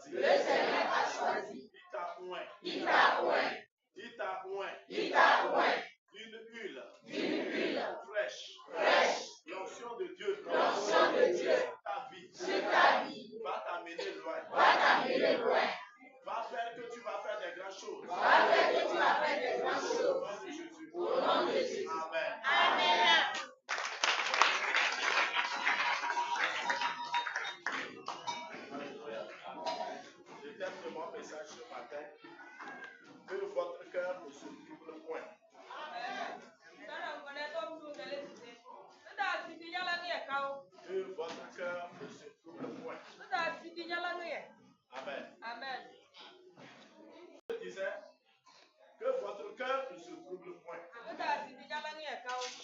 choisi. Le Seigneur t'a choisi. Il t'a oint. Il t'a oint. Il t'a oint. Il t'a oint. D'une huile. D'une huile Fraîche. fraîche. L'onction de Dieu. L'onction de Dieu. Sur ta vie. Sur ta vie. Va t'amener loin. Va t'amener loin. Va faire que tu vas faire des grandes choses. Va faire que tu vas faire des grandes Au choses. nom de Jésus. Au nom de Jésus. Amen. Amen. Le thème de mon message ce matin, que votre cœur ne se trouble point. Que votre cœur ne se trouble point. Amen. Je disais que votre cœur ne se trouble point.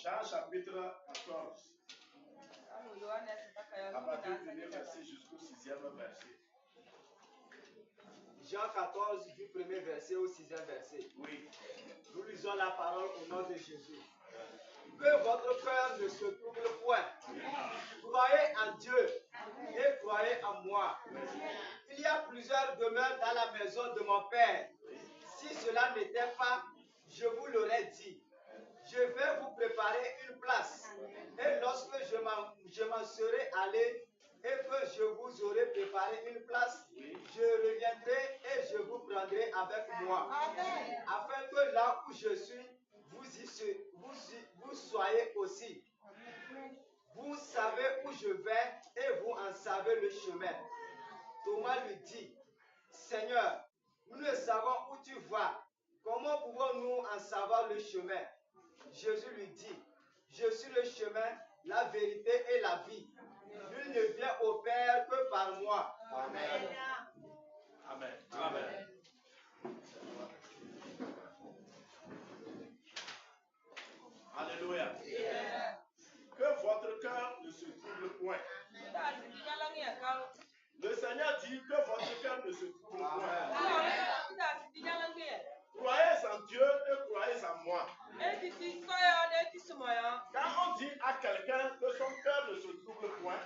Jean chapitre 14, à partir du 1er verset jusqu'au 6e verset. Jean 14, du 1er verset au 6e verset. Oui. Nous lisons la parole au nom de Jésus. Que votre cœur ne se trouble point. Croyez en Dieu et croyez en moi. Il y a plusieurs demeures dans la maison de mon Père. Si cela n'était pas, je vous l'aurais dit. Je vais vous préparer une place. Et lorsque je m'en serai allé et que je vous aurai préparé une place, je reviendrai et je vous prendrai avec moi. Afin que là où je suis, vous soyez aussi. Vous savez où je vais et vous en savez le chemin. Thomas lui dit, Seigneur, nous ne savons où tu vas. Comment pouvons-nous en savoir le chemin? Jésus lui dit, je suis le chemin, la vérité et la vie. Nul ne vient au Père que par moi. Amen. Amen. Amen. Alléluia. Que votre cœur ne se trouble point. Le Seigneur dit que votre cœur ne se trouble point. Croyez en Dieu et croyez en moi. Quand on dit à quelqu'un que son cœur ne se trouble point,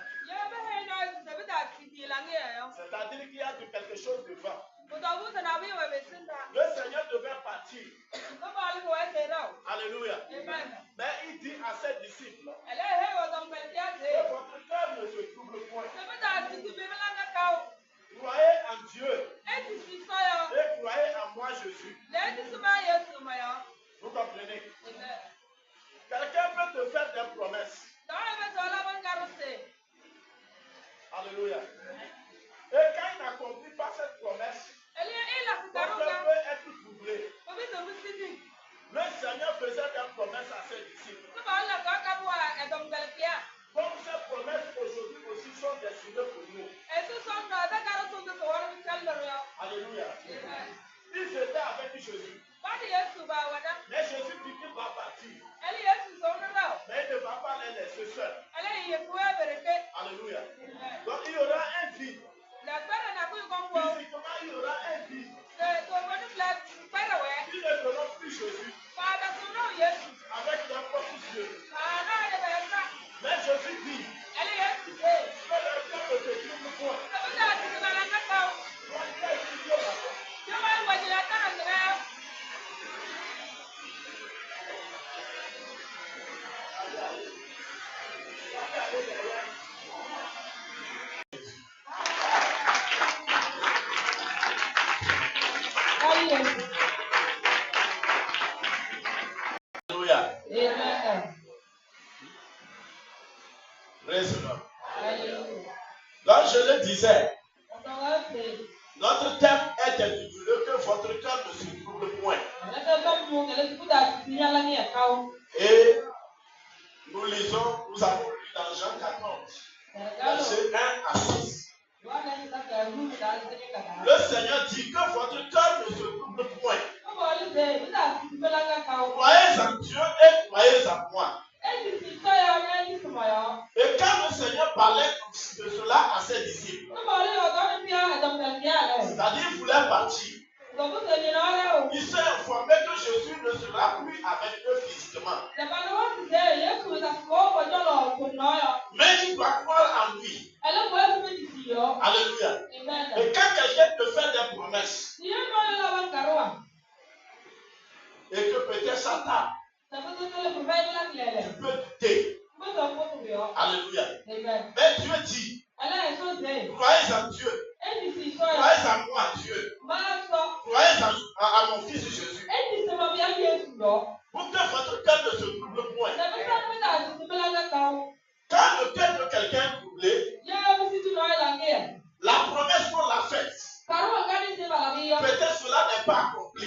c'est-à-dire qu'il y a quelque chose devant. Le Seigneur devait partir. Alléluia. Mais il dit à ses disciples que votre cœur ne se trouble point. Croyez en Dieu et croyez en moi, Jésus. Vous comprenez? Quelqu'un peut te faire des promesses. Alléluia. Et quand il n'accomplit pas cette promesse, ton cœur peut être troublé. Le Seigneur faisait des promesses à ses disciples. Comme ces promesses aujourd'hui aussi sont destinées pour nous. Alléluia. Ils étaient avec Jésus. Mais Jésus dit qu'il va partir. Mais il ne va pas les laisser seuls. Alléluia. Donc il y aura un vide. Physiquement, il y aura un vide. Ils ne verront plus Jésus avec leurs propres yeux. Mais Jésus dit que leur cœur ne se trouble point. Alléluia. Praise the Lord. Donc je le disais, notre thème est intitulé que votre cœur ne se trouble point. Et nous lisons, nous avons lu dans Jean 14, versets 1 à 6. Le Seigneur dit que votre cœur ne se trouble point. Croyez en Dieu et croyez en moi. Et quand le Seigneur parlait de cela à ses disciples, c'est-à-dire qu'il voulait partir, il s'est informé que Jésus ne sera plus avec eux physiquement. Mais il doit croire en lui. Alléluia. Et quand quelqu'un promesse et que peut-être Satan, tu peux douter. Alléluia. Mais Dieu dit, croyez en Dieu. Croyez en moi, Dieu. Croyez à mon fils Jésus. Pour que votre cœur ne se trouble point. Quand le cœur de quelqu'un est troublé, la promesse qu'on l'a faite, peut-être cela n'est pas accompli.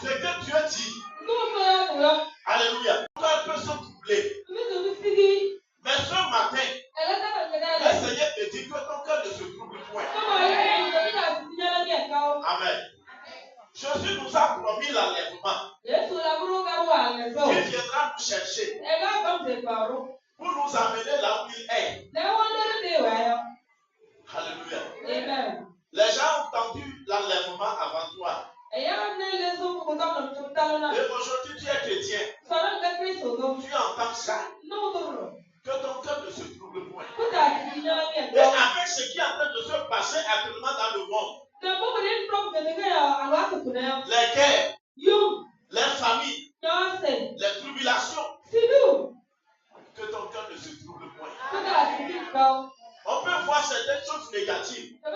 Ce que Dieu dit, alléluia, ton cœur peut se troubler. Mais ce matin, le Seigneur te dit que ton cœur ne se trouble point. Amen. Jésus nous a promis l'enlèvement. Il viendra nous chercher pour nous amener là où il est. Alléluia. Amen. Les gens ont entendu l'enlèvement avant toi. Et aujourd'hui, tu es chrétien. Tu entends ça. Que ton cœur ne se trouble point. Et avec ce qui est en train de se passer actuellement dans le monde, les guerres, les familles, les tribulations, que ton cœur ne se trouble point. On peut voir certaines choses négatives dans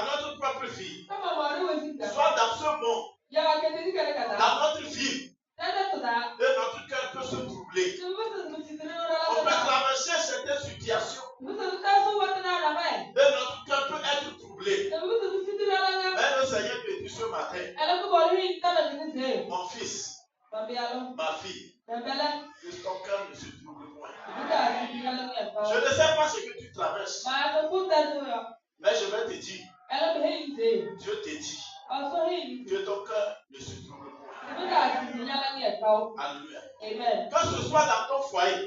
notre propre vie, soit dans ce monde, dans notre vie, et notre cœur peut se troubler. On peut traverser certaines situations, et notre cœur peut être troublé. Mais le Seigneur te dit ce matin, mon fils, ma fille, que ton cœur ne se trouble point. Je ne sais pas ce que tu traverses, mais je vais te dire, Dieu te dit que ton cœur ne se trouble point. Alléluia. Que ce soit dans ton foyer,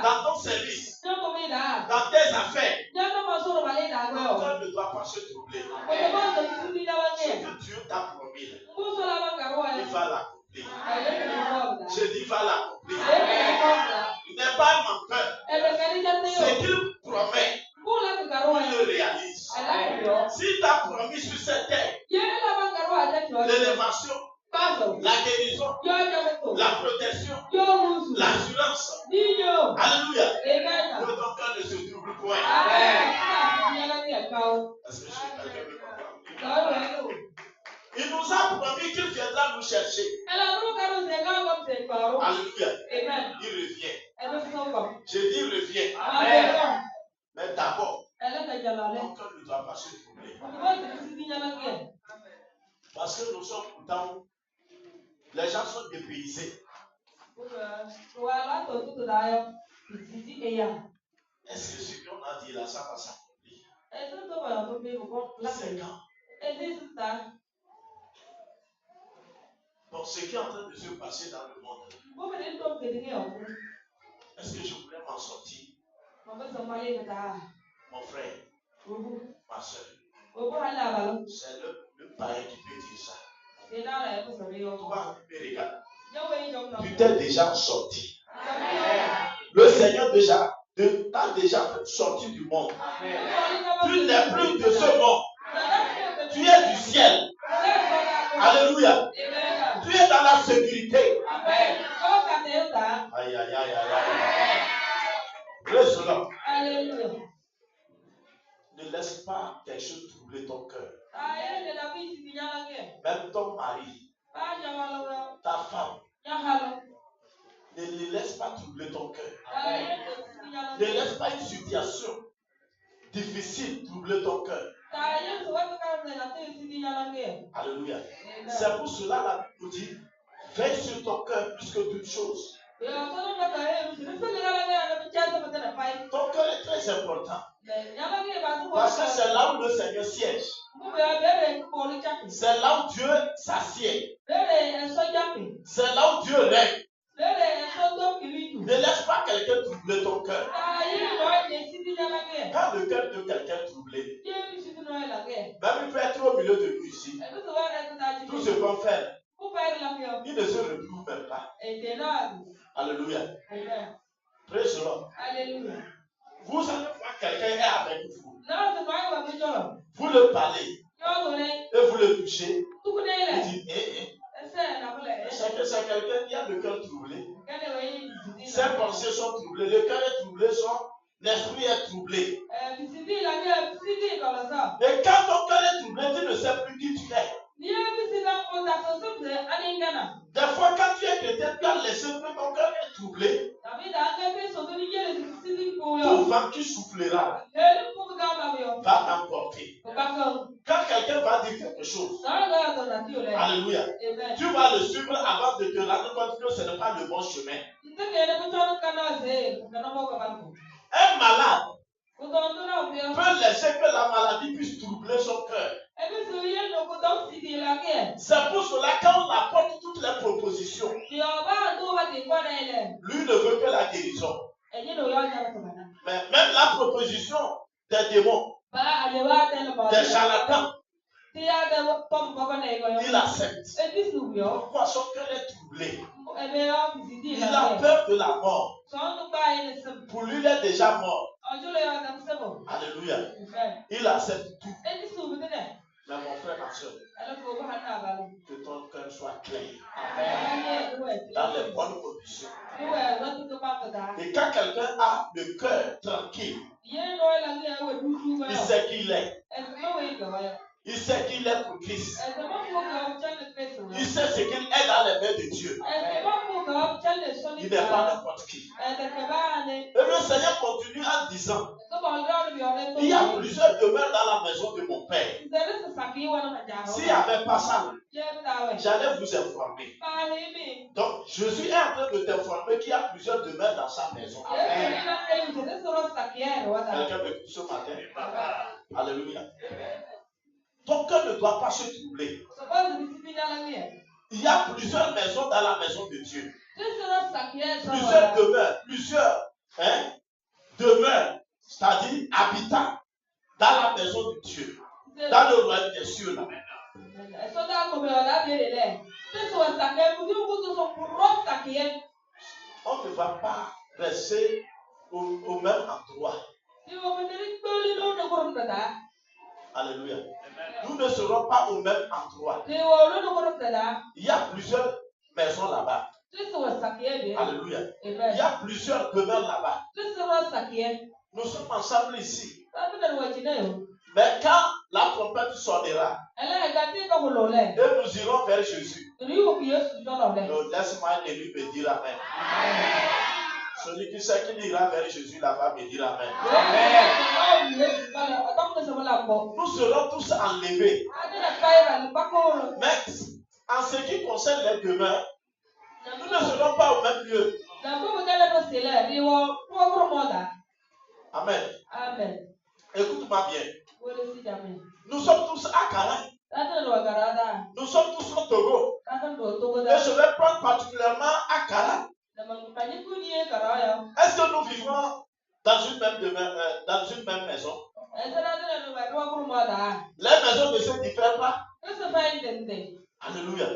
dans ton service, dans tes affaires, ton cœur ne doit pas se troubler. Ce que Dieu t'a promis, il va l'accomplir. Je dis, va l'accomplir. Il n'est pas un menteur. Ce qu'il promet, il le réalise. S'il t'a promis sur cette terre l'élévation, la guérison, la protection, l'assurance, alléluia, que ton cœur ne se trouble point. Est-ce que quelqu'un me comprend? Il nous a promis qu'il viendra nous chercher. Alléluia. Il revient. Je dis il revient. Amen. Mais d'abord, ton cœur ne doit pas se troubler. Parce que nous sommes pourtant, les gens sont dépaysés. Est-ce que ce qu'on a dit là, ça va s'accomplir? C'est quand? Donc, ce qui est en train de se passer dans le monde, est-ce que je voulais m'en sortir? Mon frère, ma soeur, c'est le païen qui peut dire ça. Toi, me regarde. Tu t'es déjà sorti. Le Seigneur t'a déjà sorti du monde. Tu n'es plus de ce monde. Tu es du ciel. Alléluia. Tu es dans la sécurité. Aïe, aïe, aïe, aïe, aïe. Reste là. Ne laisse pas quelque chose troubler ton cœur. Même ton mari, ta femme, ne les laisse pas troubler ton cœur. Ne laisse pas une situation difficile troubler ton cœur. Alléluia. C'est pour cela la Bible nous dit, veille sur ton cœur plus que toute chose. Ton cœur est très important. Parce que c'est là où le Seigneur siège. C'est là où Dieu s'assied. C'est là où Dieu règne. Ne laisse pas quelqu'un troubler ton cœur. Quand le cœur de quelqu'un est troublé, même il peut être au milieu de nous ici. Tout ce qu'on fait, il ne se retrouve même pas. Alléluia. Praise the Lord. Vous allez voir quelqu'un est avec vous. vous le parlez et vous le touchez, il dit, c'est quelqu'un qui a le cœur troublé. Ses pensées sont troublées, le cœur est troublé, son esprit est troublé. Et quand ton cœur est troublé, tu ne sais plus qui tu es. Des fois, quand tu es chrétien, tu as laissé que ton cœur est troublé. Tout vent qui soufflera va t'emporter. Quand quelqu'un va dire quelque chose, alléluia, tu vas le suivre avant de te rendre compte que ce n'est pas le bon chemin. Un malade peut laisser que la maladie puisse troubler son cœur. C'est pour cela quand on apporte toutes les propositions, lui ne veut que la guérison. Mais même la proposition des démons, des charlatans, il accepte. Pourquoi son cœur est troublé? Il a peur de la mort. Pour lui, il est déjà mort. Alléluia. Il accepte tout. Mais mon frère, ma soeur, que ton cœur soit clair dans les bonnes conditions. Et quand quelqu'un a le cœur tranquille, il sait qui il est. Il sait qu'il est pour Christ. Il sait ce qu'il est dans les mains de Dieu. Il n'est pas n'importe qui. Et le Seigneur continue en disant, il y a plusieurs demeures dans la maison de mon Père. S'il n'y avait pas ça, j'allais vous informer. Donc, Jésus est en train de t'informer qu'il y a plusieurs demeures dans sa maison. Amen. Quelqu'un m'écoute ce matin? Alléluia. Ton cœur ne doit pas se troubler. Il y a plusieurs maisons dans la maison de Dieu. Plusieurs demeures, demeures, c'est-à-dire habitants dans la maison de Dieu. Dans le royaume des cieux là. On ne va pas rester au même endroit. Alléluia. Nous ne serons pas au même endroit. Il y a plusieurs maisons là-bas. Alléluia. Il y a plusieurs demeures là-bas. Nous sommes ensemble ici. Mais quand la trompette sonnera et nous irons vers Jésus, laisse-moi un élu me dire Amen. Celui qui sait qu'il ira vers Jésus là-bas me dire Amen. Nous serons tous enlevés. Mais en ce qui concerne les demeures, nous ne serons pas au même lieu. Amen. Écoute-moi bien. Nous sommes tous à Kara. Nous sommes tous au Togo. Et je vais prendre particulièrement à Kara. Est-ce que nous vivons dans une même demeure, dans une même maison? Les maisons ne se diffèrent pas. Alléluia.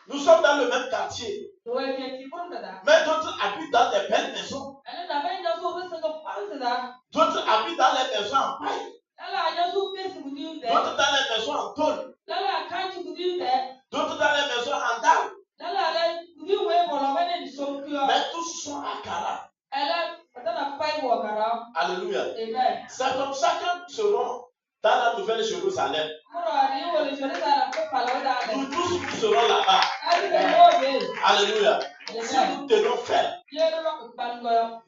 Nous sommes dans le même quartier. Mais d'autres habitent dans des belles maisons. D'autres habitent dans les maisons en paille. D'autres dans les maisons en tôle. D'autres dans les maisons en dalle. Mais tous sont à Kara. Alléluia. C'est comme ça que nous serons dans la nouvelle Jérusalem. Nous tous nous serons là-bas. Alléluia. Si nous tenons ferme,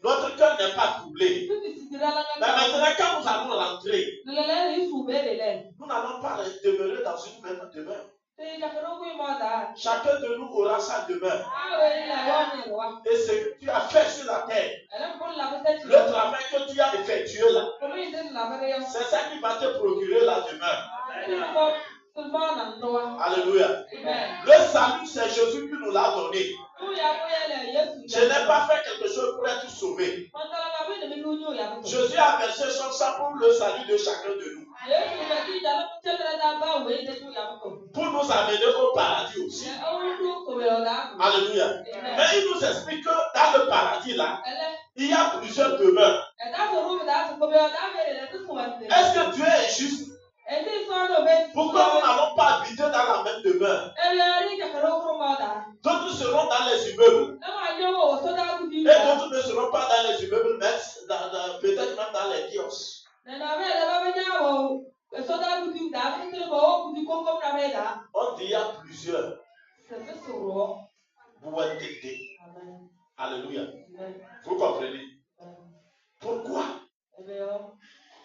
notre cœur n'est pas troublé. Mais maintenant, quand nous allons rentrer, nous n'allons pas demeurer dans une même demeure. Chacun de nous aura sa demeure. Et ce que tu as fait sur la terre, le travail que tu as effectué là, c'est ça qui va te procurer la demeure. Alléluia. Le salut, c'est Jésus qui nous l'a donné. Je n'ai pas fait quelque chose pour être sauvé. Jésus a versé son sang pour le salut de chacun de nous. Pour nous amener au paradis aussi. Alléluia. Mais il nous explique que dans le paradis là, il y a plusieurs demeures. Est-ce que Dieu est juste? Pourquoi nous n'allons pas habiter dans la même demeure? D'autres seront dans les immeubles. Et d'autres ne seront pas dans les immeubles, mais peut-être même dans les kiosques. On dit il y a plusieurs. Alléluia. Vous comprenez? Pourquoi?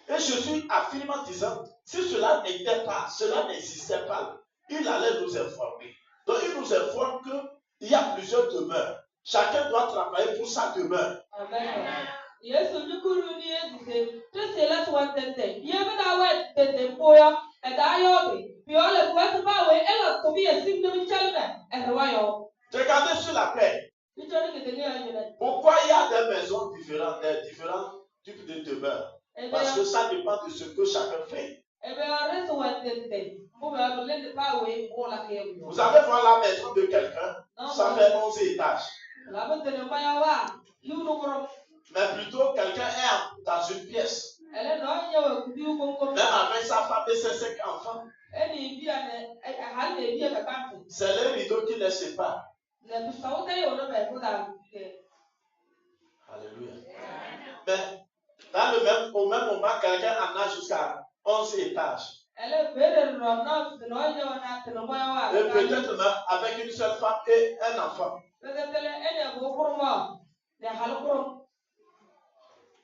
Et je suis affirmé en disant, si cela n'existait pas, il allait nous informer. Donc il nous informe qu'il y a plusieurs demeures. Chacun doit travailler pour sa demeure. Amen. Regardez sur la paix. Pourquoi il y a des maisons différentes, des différents types de demeures? Parce que ça dépend de ce que chacun fait. Vous allez voir la maison de quelqu'un, ça fait 11 étages. Mais plutôt quelqu'un est dans une pièce. Même avec sa femme et ses 5 enfants. C'est les rideaux qui les séparent. Alléluia. Mais au même moment, quelqu'un en a jusqu'à 11 étages. Et peut-être même avec une seule femme et un enfant.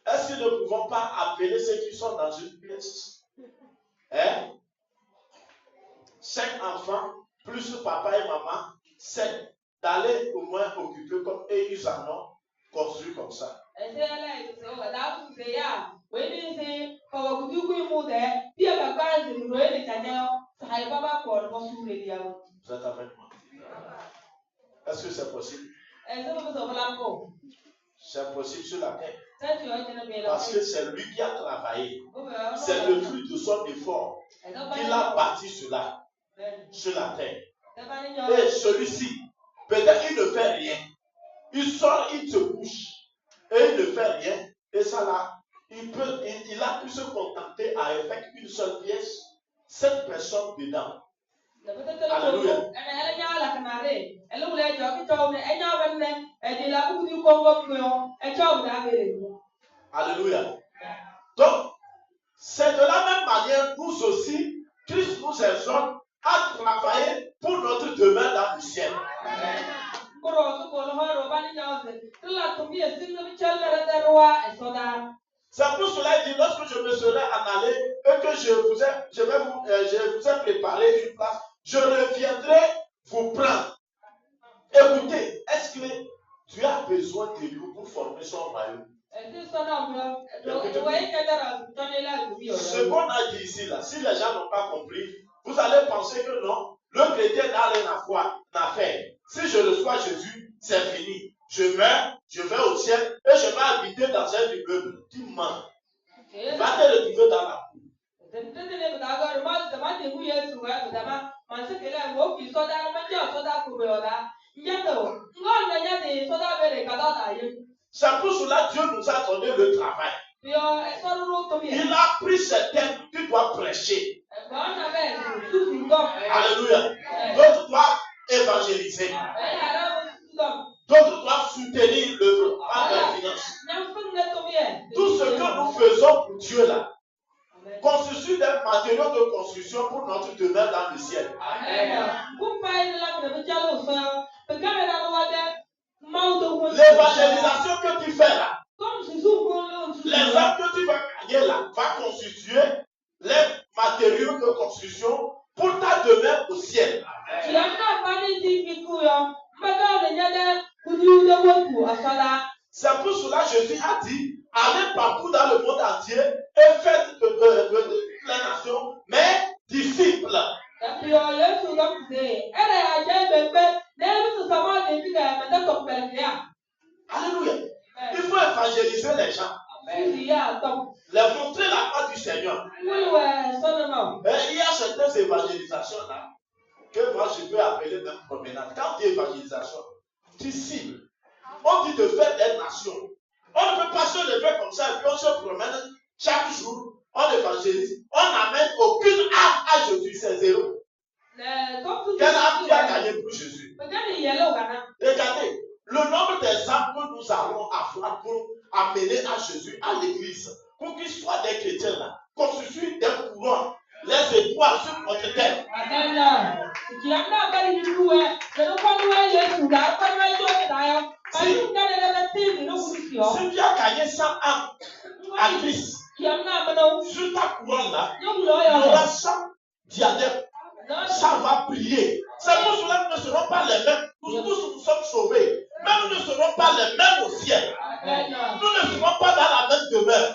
Est-ce que nous ne pouvons pas appeler ceux qui sont dans une pièce? 5 enfants, plus papa et maman, 7. D'aller au moins occuper comme et ils en ont construit comme ça. Vous êtes avec moi? Est-ce que c'est possible? C'est possible sur la terre. Parce que c'est lui qui a travaillé. C'est le fruit de son effort qu'il a bâti cela sur la terre. Et celui-ci, peut-être il ne fait rien. Il sort, il se couche. Et il ne fait rien. Et ça là, il a pu se contenter avec une seule pièce, 7 personnes dedans. Alléluia. Alléluia. Donc, c'est de la même manière, nous aussi, Christ nous exhorte à travailler pour notre demeure dans le ciel. C'est pour cela qu'il dit, lorsque je me serai en allé et que je vous ai préparé une place, je reviendrai vous prendre. Écoutez, est-ce que tu as besoin de nous pour former son royaume? Ce qu'on a dit ici, là, si les gens n'ont pas compris, vous allez penser que non, le chrétien n'a rien à faire. Si je reçois Jésus, c'est fini. Je meurs, je vais au ciel et je vais habiter dans un immeuble. Tu mens. Va te retrouver dans la cour. C'est pour cela que Dieu nous a donné le travail. Il a pris ces thèmes que tu dois prêcher. Alléluia. D'autres doivent évangéliser. D'autres doivent soutenir l'œuvre par les finances. Tout ce que nous faisons pour Dieu là constitue des matériaux de construction pour notre demeure dans le ciel. L'évangélisation que tu fais là, les âmes que tu vas gagner là, va constituer les matériaux de construction pour ta demeure au ciel. C'est pour cela que Jésus a dit, allez partout dans le monde entier et faites de toutes les nations, mais disciples. Alléluia. Il faut évangéliser les gens. Leur montrer la voie du Seigneur. Il y a certaines évangélisations là que moi je peux appeler même promenade. Quand tu dis évangélisation, tu cibles. On dit de faire des nations. On ne peut pas se lever comme ça et puis on se promène chaque jour. On évangélise. évangélise, on n'amène aucune âme à Jésus, c'est zéro. Quelle âme tu as gagné pour Jésus? Regardez, le nombre des âmes que nous allons avoir pour amener à Jésus, à l'église, pour qu'ils soient des chrétiens là, constituent des courants, les étoiles sur notre tête. Si tu as gagné 100 âmes à Christ, sur ta couronne là, il y aura 100 diadèmes. Ça va prier. C'est pour cela que nous ne serons pas les mêmes. Nous tous nous sommes sauvés. Mais nous ne serons pas les mêmes au ciel. Nous ne serons pas dans la même demeure.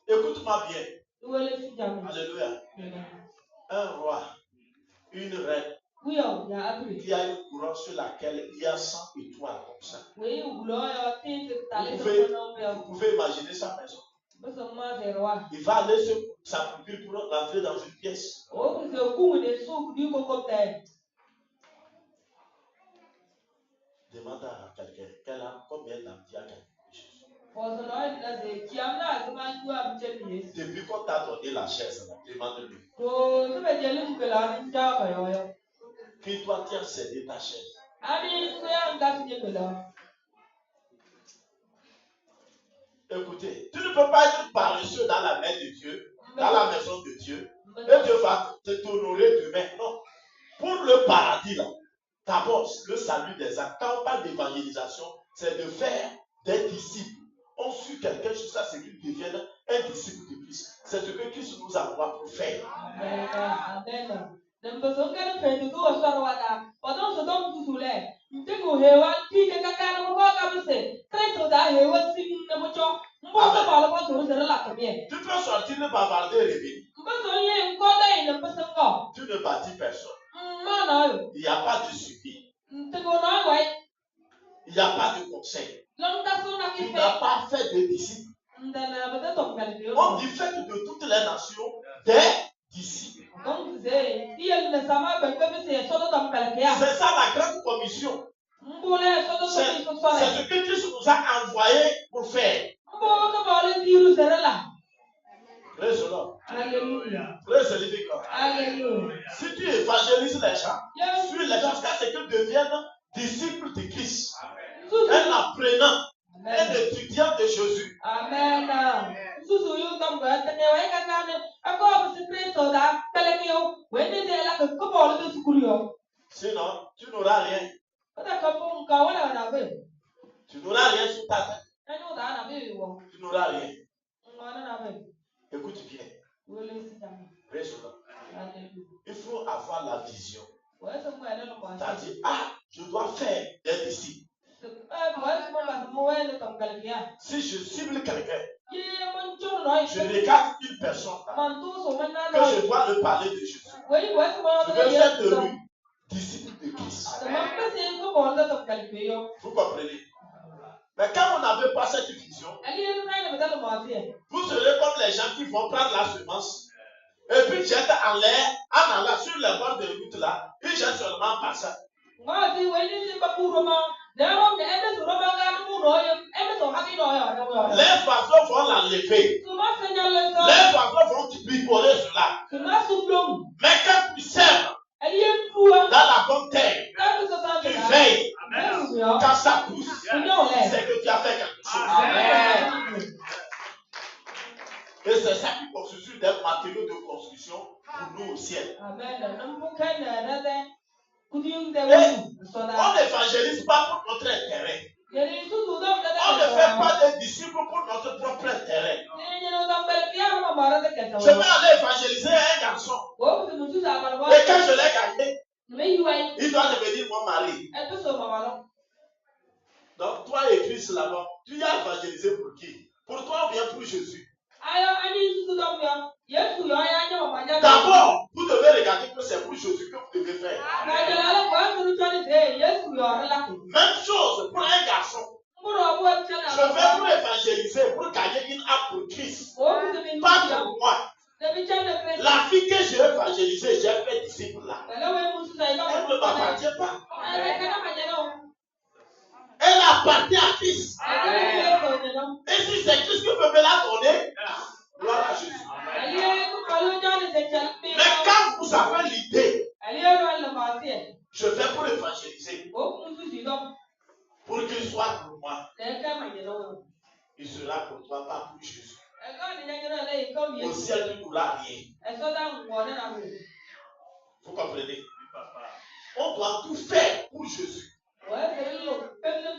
Écoute-moi bien. Alléluia. Un roi, une reine, qui a une couronne sur laquelle il y a 100 étoiles comme ça. Vous pouvez imaginer sa maison. Il va aller s'accomplir pour rentrer dans une pièce. Demande à quelqu'un combien d'âmes tu as gagné. Depuis qu'on t'a donné la chaise, demande-lui. Puis toi, tu as cédé ta chaise. Écoutez, tu ne peux pas être paresseux dans la main de Dieu, dans la maison de Dieu, et Dieu va t'honorer demain. Non. Pour le paradis, là, d'abord, le salut des âmes. Quand on parle d'évangélisation, c'est de faire des disciples. On suit quelqu'un jusqu'à ce qu'il devienne un disciple de Christ. C'est ce que Christ nous envoie pour faire. Amen. Amen. Tu peux sortir le bavarder et revenir. Tu ne bâtis personne. Il n'y a pas de suivi. Il n'y a pas de conseil. Tu n'as pas fait de disciples. On dit faites de toutes les nations des disciples. C'est ça la grande commission. C'est ce que Christ nous a envoyé pour faire. Praise the Lord. Alléluia. Praise the living God. Alléluia. Si tu évangélises les gens, suis les gens jusqu'à ce qu'ils deviennent disciples de Christ. Un apprenant, un étudiant de Jésus. Amen. Sinon, tu n'auras rien. Tu n'auras rien sur ta tête. Tu n'auras rien. Écoute bien. Il faut avoir la vision. C'est-à-dire, je dois faire des disciples. Si je cible quelqu'un, je regarde une personne que je dois le parler de Jésus. Je vais faire de lui disciple de Christ. Vous comprenez? Mais quand vous n'avez pas cette vision, vous serez comme les gens qui vont prendre la semence et puis jettent en l'air, en allant sur les bords de route là, ils jettent seulement par ça. Les oiseaux vont l'enlever. Les oiseaux vont picorer cela. Mais quand tu sèmes dans la bonne terre, tu veilles. Quand ça pousse, c'est que tu as fait quelque chose. Amen. Et c'est ça qui constitue des matériaux de construction pour nous au ciel. Amen. On n'évangélise pas pour notre intérêt. On ne fait pas des disciples pour notre propre intérêt. Je vais aller évangéliser un garçon. Et quand je l'ai gagné, il doit devenir mon mari. Donc toi et Christ là-bas, tu as évangélisé pour qui? Pour toi ou bien pour Jésus? D'abord, vous devez regarder que c'est pour Jésus que vous devez faire. Même chose pour un garçon. Je vais pour évangéliser, pour gagner une âme pour Christ. Pas pour moi. La fille que j'ai évangélisée, j'ai fait disciple là. Elle ne m'appartient pas. Elle appartient à Christ. il sera pour toi, pas pour Jésus. Au ciel, tu n'auras rien. Vous comprenez? On doit tout faire pour Jésus.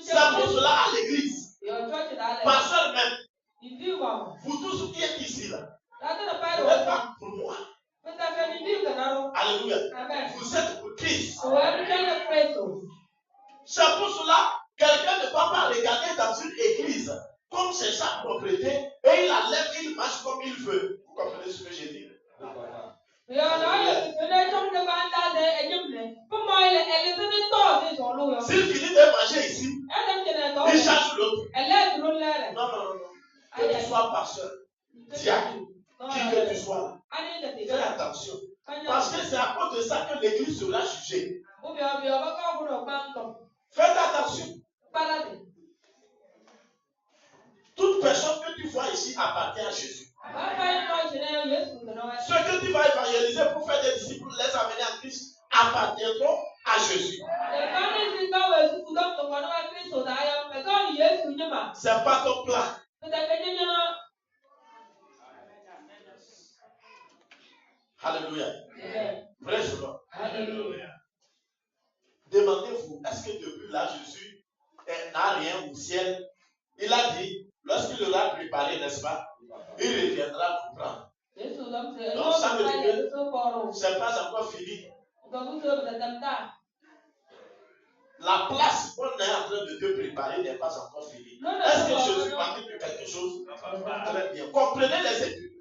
C'est pour cela à l'église, pasteur même, vous tous qui êtes ici là, vous n'êtes pas pour moi. Alléluia. Vous êtes pour Christ. C'est pour cela quelqu'un ne peut pas regarder dans une église comme c'est sa propriété et il la lève, il marche comme il veut. Vous comprenez ce que j'ai dit? S'il finit de manger ici, il cherche l'autre. Non. Que tu sois pasteur, diacre, qui que tu sois, fais attention. Parce que c'est à cause de ça que l'église sera jugée. Faites attention. Toute personne que tu vois ici appartient à Jésus. Ce que tu vas évangéliser pour faire des disciples, les amener à Christ, appartiendront à Jésus. C'est pas ton plan. Alléluia. Praise God. Alléluia. Demandez-vous, est-ce que depuis là, Jésus n'a rien au ciel? Il a dit, lorsqu'il aura préparé, n'est-ce pas, il reviendra vous prendre. Donc ça veut dire que ce n'est pas encore fini. La place qu'on est en train de te préparer n'est pas encore finie. Est-ce que Jésus manque de quelque chose? Très bien. Comprenez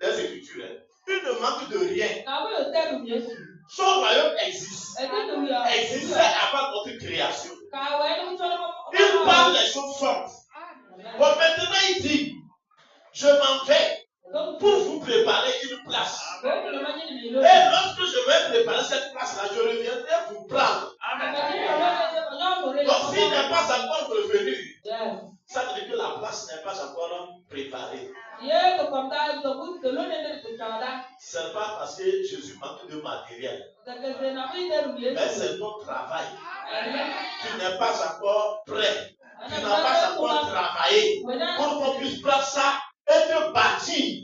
les Écritures. Il ne manque de rien. Son royaume existe. Existait avant notre création. Il parle les choses fortes. Bon, maintenant il dit, je m'en vais pour vous préparer une place. Et lorsque je vais préparer cette place-là, je reviendrai vous prendre. Donc s'il n'est pas encore revenu, ça veut dire que la place n'est pas encore préparée. Ce n'est pas parce que Jésus manque de matériel, mais c'est ton travail. Tu n'es pas encore prêt. Tu n'as pas encore travaillé pour qu'on puisse prendre ça et te bâtir.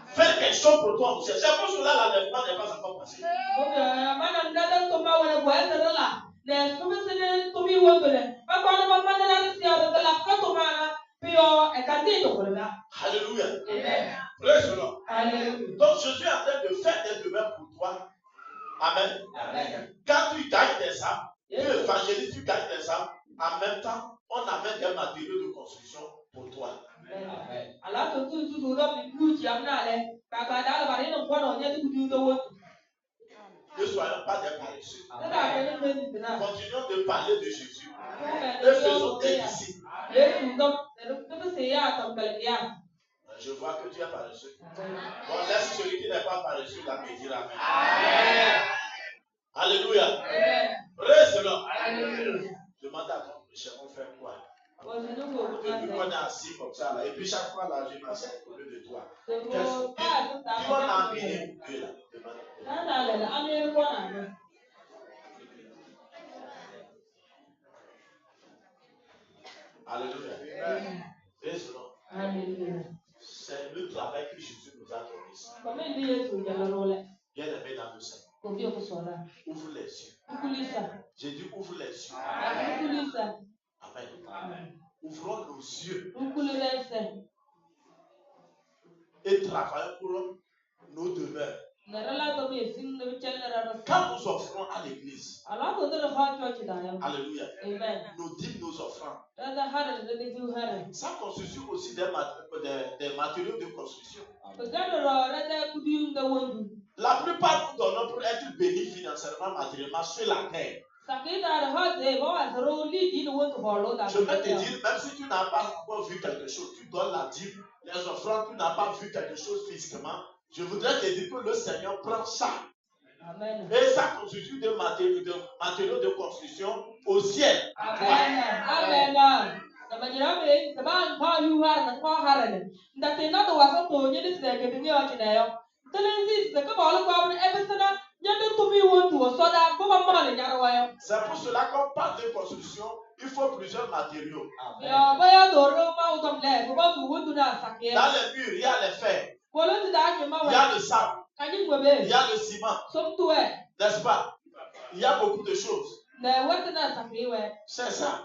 Faire quelque chose pour toi. C'est pour cela l'enlèvement n'est pas encore passé. Alléluia. Praise the Lord. Donc je suis en train de faire des demeures pour toi. Amen. Quand tu gagnes des âmes, tu évangélises, tu gagnes des âmes, en même temps, on amène des matériaux de construction pour toi. Ne soyons pas des paresseux. Continuons de parler de Jésus. Et faisons des disciples. Je vois que tu es paresseux. Bon, laisse celui qui n'est pas paresseux là me dire amen. Alléluia. Praise the Lord. Demande à ton péché, on fait quoi? Depuis qu'on est assis comme ça là, et puis chaque fois là, je m'assieds au lieu de toi. Qui m'en a amené pour Dieu là? Alléluia. Praise the Lord. C'est le travail que Jésus nous a donné. Bien aimé dans le Seigneur. Ouvre les yeux. J'ai dit ouvre les yeux. Amen. Ouvrons nos yeux. Et travaillons pour nos demeures. Quand nous offrons à l'église, alléluia, nous dîmes, nos offrandes, ça constitue aussi des matériaux de construction. La plupart nous donnons pour être bénis financièrement, matériellement sur la terre. Je vais te dire, même si tu n'as pas encore vu quelque chose, tu donnes la dîme, les offrandes, tu n'as pas vu quelque chose physiquement. Je voudrais te dire que le Seigneur prend ça. Amen. Et ça constitue des matériaux de construction au ciel. Amen. C'est pour cela qu'on parle de construction, il faut plusieurs matériaux. Dans les murs, il y a les fers. Il y a le sable. Il y a le ciment. N'est-ce pas? Il y a beaucoup de choses. C'est ça.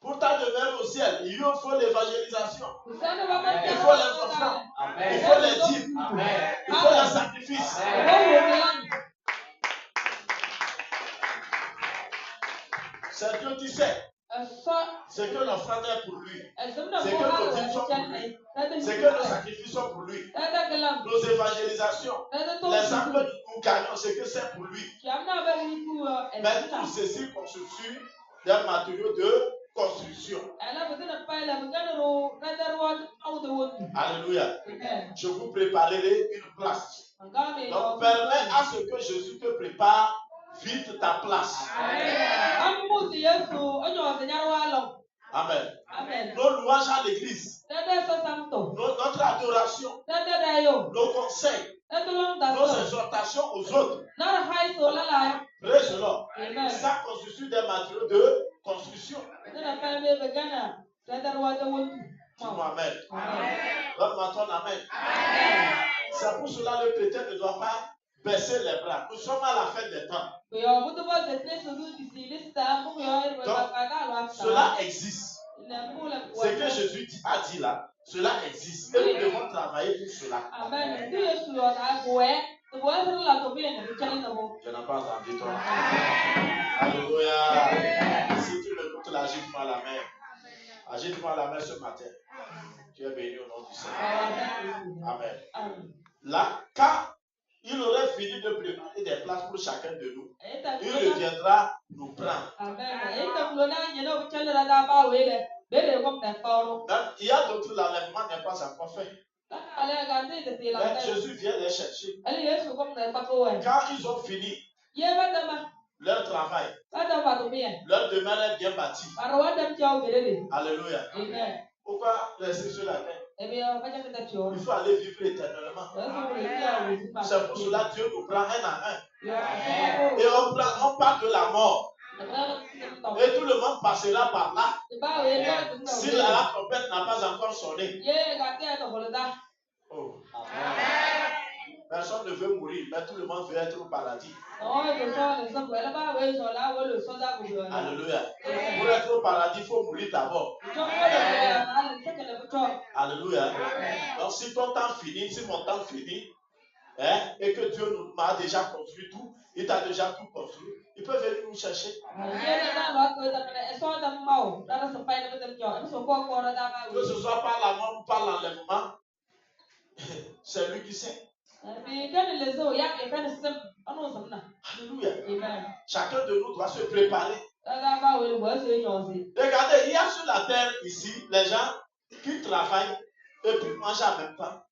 Pour t'advenir au ciel, il faut l'évangélisation. Il faut les offrandes. Il faut les dîmes. Il faut les sacrifices. C'est Dieu qui sait. C'est que l'offrande est pour lui. C'est que nos dîmes sont pour lui. C'est que nos sacrifices sont pour lui. Nos évangélisations, les actes que nous gagnons, c'est que c'est pour lui. Mais tout ceci constitue des matériaux de construction. Alléluia. Je vous préparerai une place. Donc permets à ce que Jésus te prépare vite ta place. Amen. Nos louanges à l'église, notre adoration, nos conseils, nos exhortations aux autres. Praise the Lord. Ça constitue des matériaux de construction. Dis-moi amen. Donne-moi ton amen. C'est pour cela que le chrétien ne doit pas baisser les bras. Nous sommes à la fin des temps. Donc, cela existe. Ce que Jésus a dit là, cela existe. Et nous devons travailler pour cela. Amen. Je n'ai pas entendu toi. Alléluia. Si tu m'écoutes là, agite-moi la main. Agite-moi la main ce matin. Tu es béni au nom du Seigneur. Amen. Là, quand il aurait fini de préparer des places pour chacun de nous, il reviendra nous prendre. Il y a d'autres, l'enlèvement n'est pas encore fait. Mais Jésus vient les chercher. Quand ils ont fini leur travail, leur demeure est bien bâtie. Alléluia. Pourquoi rester sur la terre? Il faut aller vivre éternellement. C'est pour cela que Dieu nous prend un à un. Et on parle de la mort. Et tout le monde passera par là. Si la trompette n'a pas encore sonné. Oh. Personne ne veut mourir, mais tout le monde veut être au paradis. Alléluia. Pour être au paradis, il faut mourir d'abord. Alléluia. Donc si ton temps finit, si mon temps finit, et que Dieu m'a déjà construit tout, il t'a déjà tout construit, il peut venir nous chercher. Que ce soit par la mort ou par l'enlèvement, c'est lui qui sait. Alléluia. Chacun de nous doit se préparer. Regardez, il y a sur la terre ici les gens qui travaillent et puis mangent en même temps.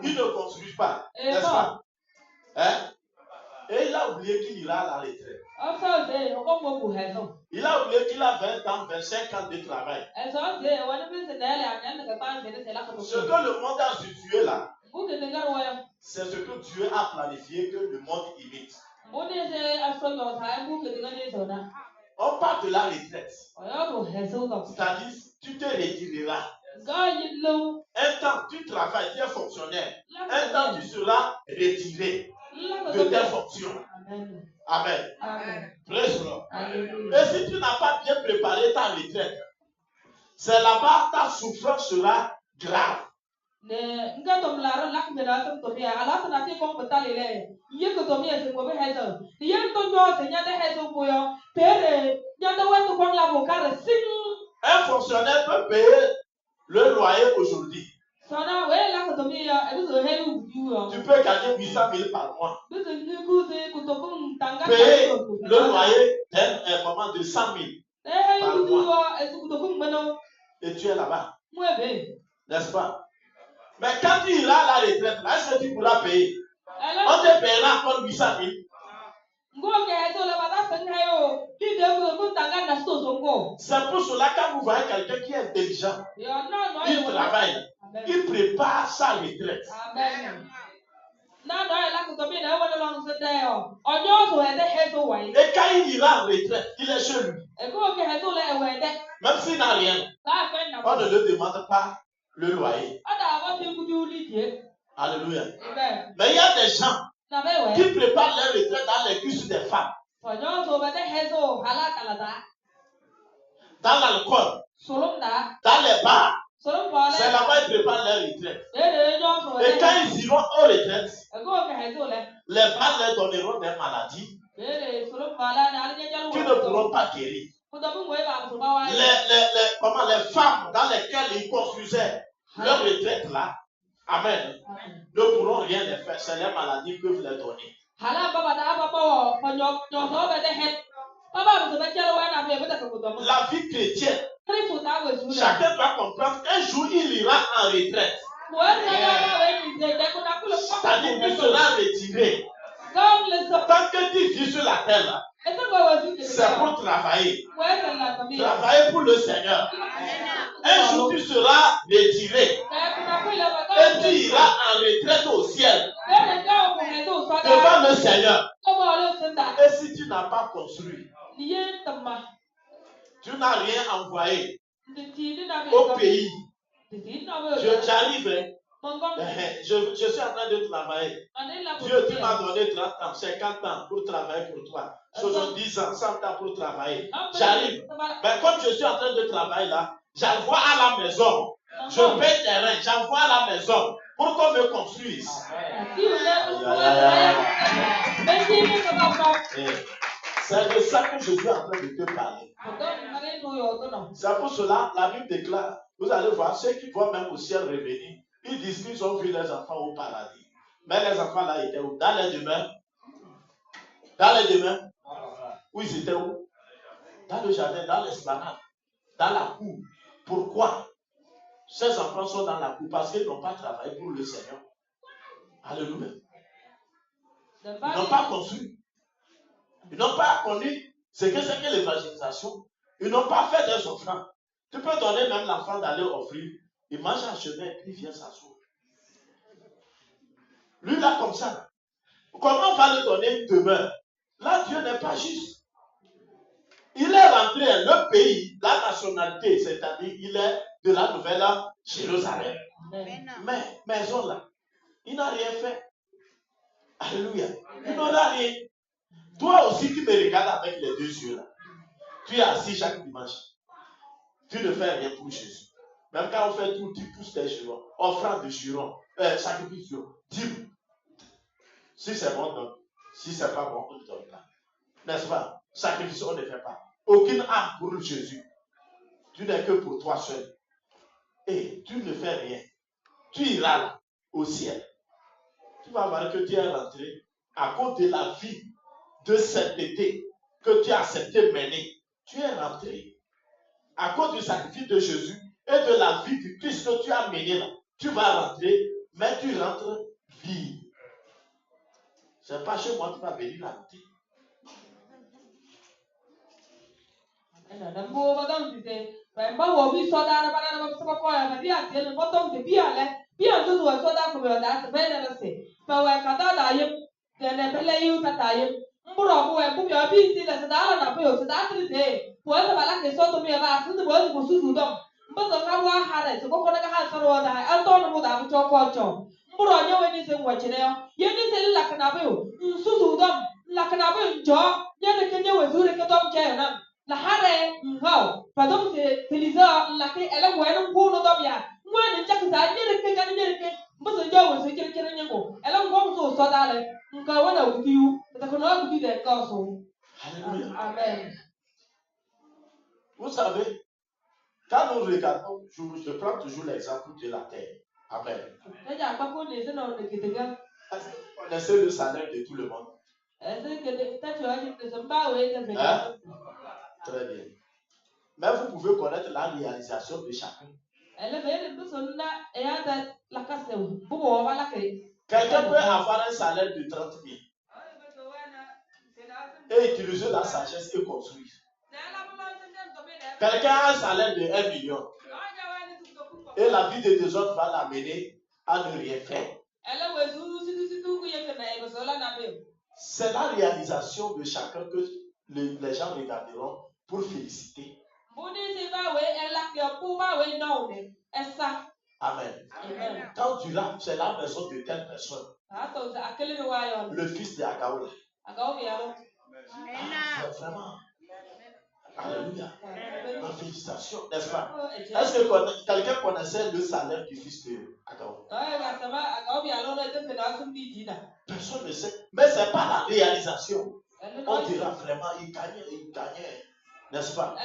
Ils ne construisent pas, n'est-ce pas? Et il a oublié qu'il ira à la retraite. Il a oublié qu'il a 20 ans, 25 ans de travail. Ce que le monde a situé là, c'est ce que Dieu a planifié que le monde imite. On parle de la retraite. C'est-à-dire, tu te retireras. Un temps, tu travailles, tu es fonctionnaire. Un temps, tu seras retiré de tes fonctions. Amen. Praise the Lord. Et si tu n'as pas bien préparé ta retraite, c'est là-bas ta souffrance sera grave. Un fonctionnaire peut payer le loyer aujourd'hui. Tu peux gagner 800 000 par mois. Payer le loyer d'un moment de 100 000 par mois. Et tu es là-bas. N'est-ce pas? Mais quand tu iras à la retraite, est-ce que tu pourras payer? On te paiera encore 800 000. C'est pour cela que quand vous voyez quelqu'un qui est intelligent, il travaille, il prépare sa retraite. Et quand il ira en retraite, il est chez lui. Même s'il n'a rien, on ne lui demande pas le loyer. Alléluia. Mais il y a des gens qui préparent leur retraite dans les cuisses des femmes, dans l'alcool, dans les bars. C'est là-bas qu'ils préparent leur retraite. Et quand ils iront aux retraites, les bars leur donneront des maladies qui ne pourront pas guérir. Les femmes dans lesquelles ils construisaient leur retraite là, amen, ne pourront rien les faire. C'est les maladies que vous leur donnez. La vie chrétienne, chacun doit comprendre qu'un jour il ira en retraite. C'est-à-dire qu'il sera retiré. Tant que tu vis sur la terre là, c'est pour travailler. Travailler pour le Seigneur. Un jour tu seras retiré. Et tu iras en retraite au ciel. Devant le Seigneur. Et si tu n'as pas construit, tu n'as rien envoyé au pays. J'arrive. Je suis en train de travailler. Dieu, tu m'as donné 30 ans, 50 ans pour travailler pour toi. 70 ans, 100 ans pour travailler. J'arrive. Mais comme je suis en train de travailler là, j'envoie à la maison. Je paye terrain, j'envoie à la maison pour qu'on me construise. C'est de ça que je suis en train de te parler. C'est pour cela, la Bible déclare, vous allez voir, ceux qui voient même au ciel revenir, ils disent qu'ils ont vu les enfants au paradis. Mais les enfants là étaient où? Dans les demeures. Dans les demeures. Où ils étaient où? Dans le jardin, dans l'esplanade, dans la cour. Pourquoi? Ces enfants sont dans la cour parce qu'ils n'ont pas travaillé pour le Seigneur. Alléluia. Ils n'ont pas construit. Ils n'ont pas connu ce que c'est que l'évangélisation. Ils n'ont pas fait des offrandes. Tu peux donner même l'enfant d'aller offrir. Il mange en chemin et puis il vient s'asseoir. Lui là comme ça. Comment on va lui donner une demeure? Là, Dieu n'est pas juste. Il est rentré le pays, la nationalité, c'est-à-dire il est de la nouvelle Jérusalem. Mais maison là, il n'a rien fait. Alléluia. Il n'en a rien. Toi aussi, tu me regardes avec les deux yeux là. Tu es assis chaque dimanche. Tu ne fais rien pour Jésus. Même quand on fait tout, tu pousses tes jurons. Offrande de jurons. Sacrifice jurons. Dis-moi. Si c'est bon, non. Si c'est pas bon, on ne donne pas. N'est-ce pas? Sacrifice, on ne fait pas. Aucune âme pour Jésus. Tu n'es que pour toi seul. Et tu ne fais rien. Tu iras là, au ciel. Tu vas voir que tu es rentré à cause de la vie de cet été que tu as accepté mener. Tu es rentré à cause du sacrifice de Jésus et de la vie du Christ que tu as mené là. Tu vas rentrer, mais tu rentres vide. C'est pas chez moi que tu vas venir la vie. La hare ngao padom se teliza la ke ele wenu ngunu dom ya ngwani chakza nyereke kan nyereke mboso jawo se kere nyengo ele ngom so so dale nka wana ukiu ta kono ukiu de kaso. Alléluia. Amen. Vous savez, quand nous regardons, je prends toujours l'exemple de la terre. Amen. On essaie le salaire de tout le monde. Hein? Très bien. Mais vous pouvez connaître la réalisation de chacun. Quelqu'un peut avoir un salaire de 30 000 et utiliser la sagesse et construire. Quelqu'un a un salaire de 1 million et la vie de deux autres va l'amener à ne rien faire. c'est la réalisation de chacun que les gens regarderont pour féliciter. Amen. Quand tu l'as, c'est la maison de telle personne. Le fils de Agaoula. Vraiment. Alléluia. Ma félicitation, n'est-ce pas? Est-ce que quelqu'un connaissait le salaire du fils de Agaoula? Personne ne sait. Mais ce n'est pas la réalisation. On dira vraiment, il gagnait. N'est-ce pas?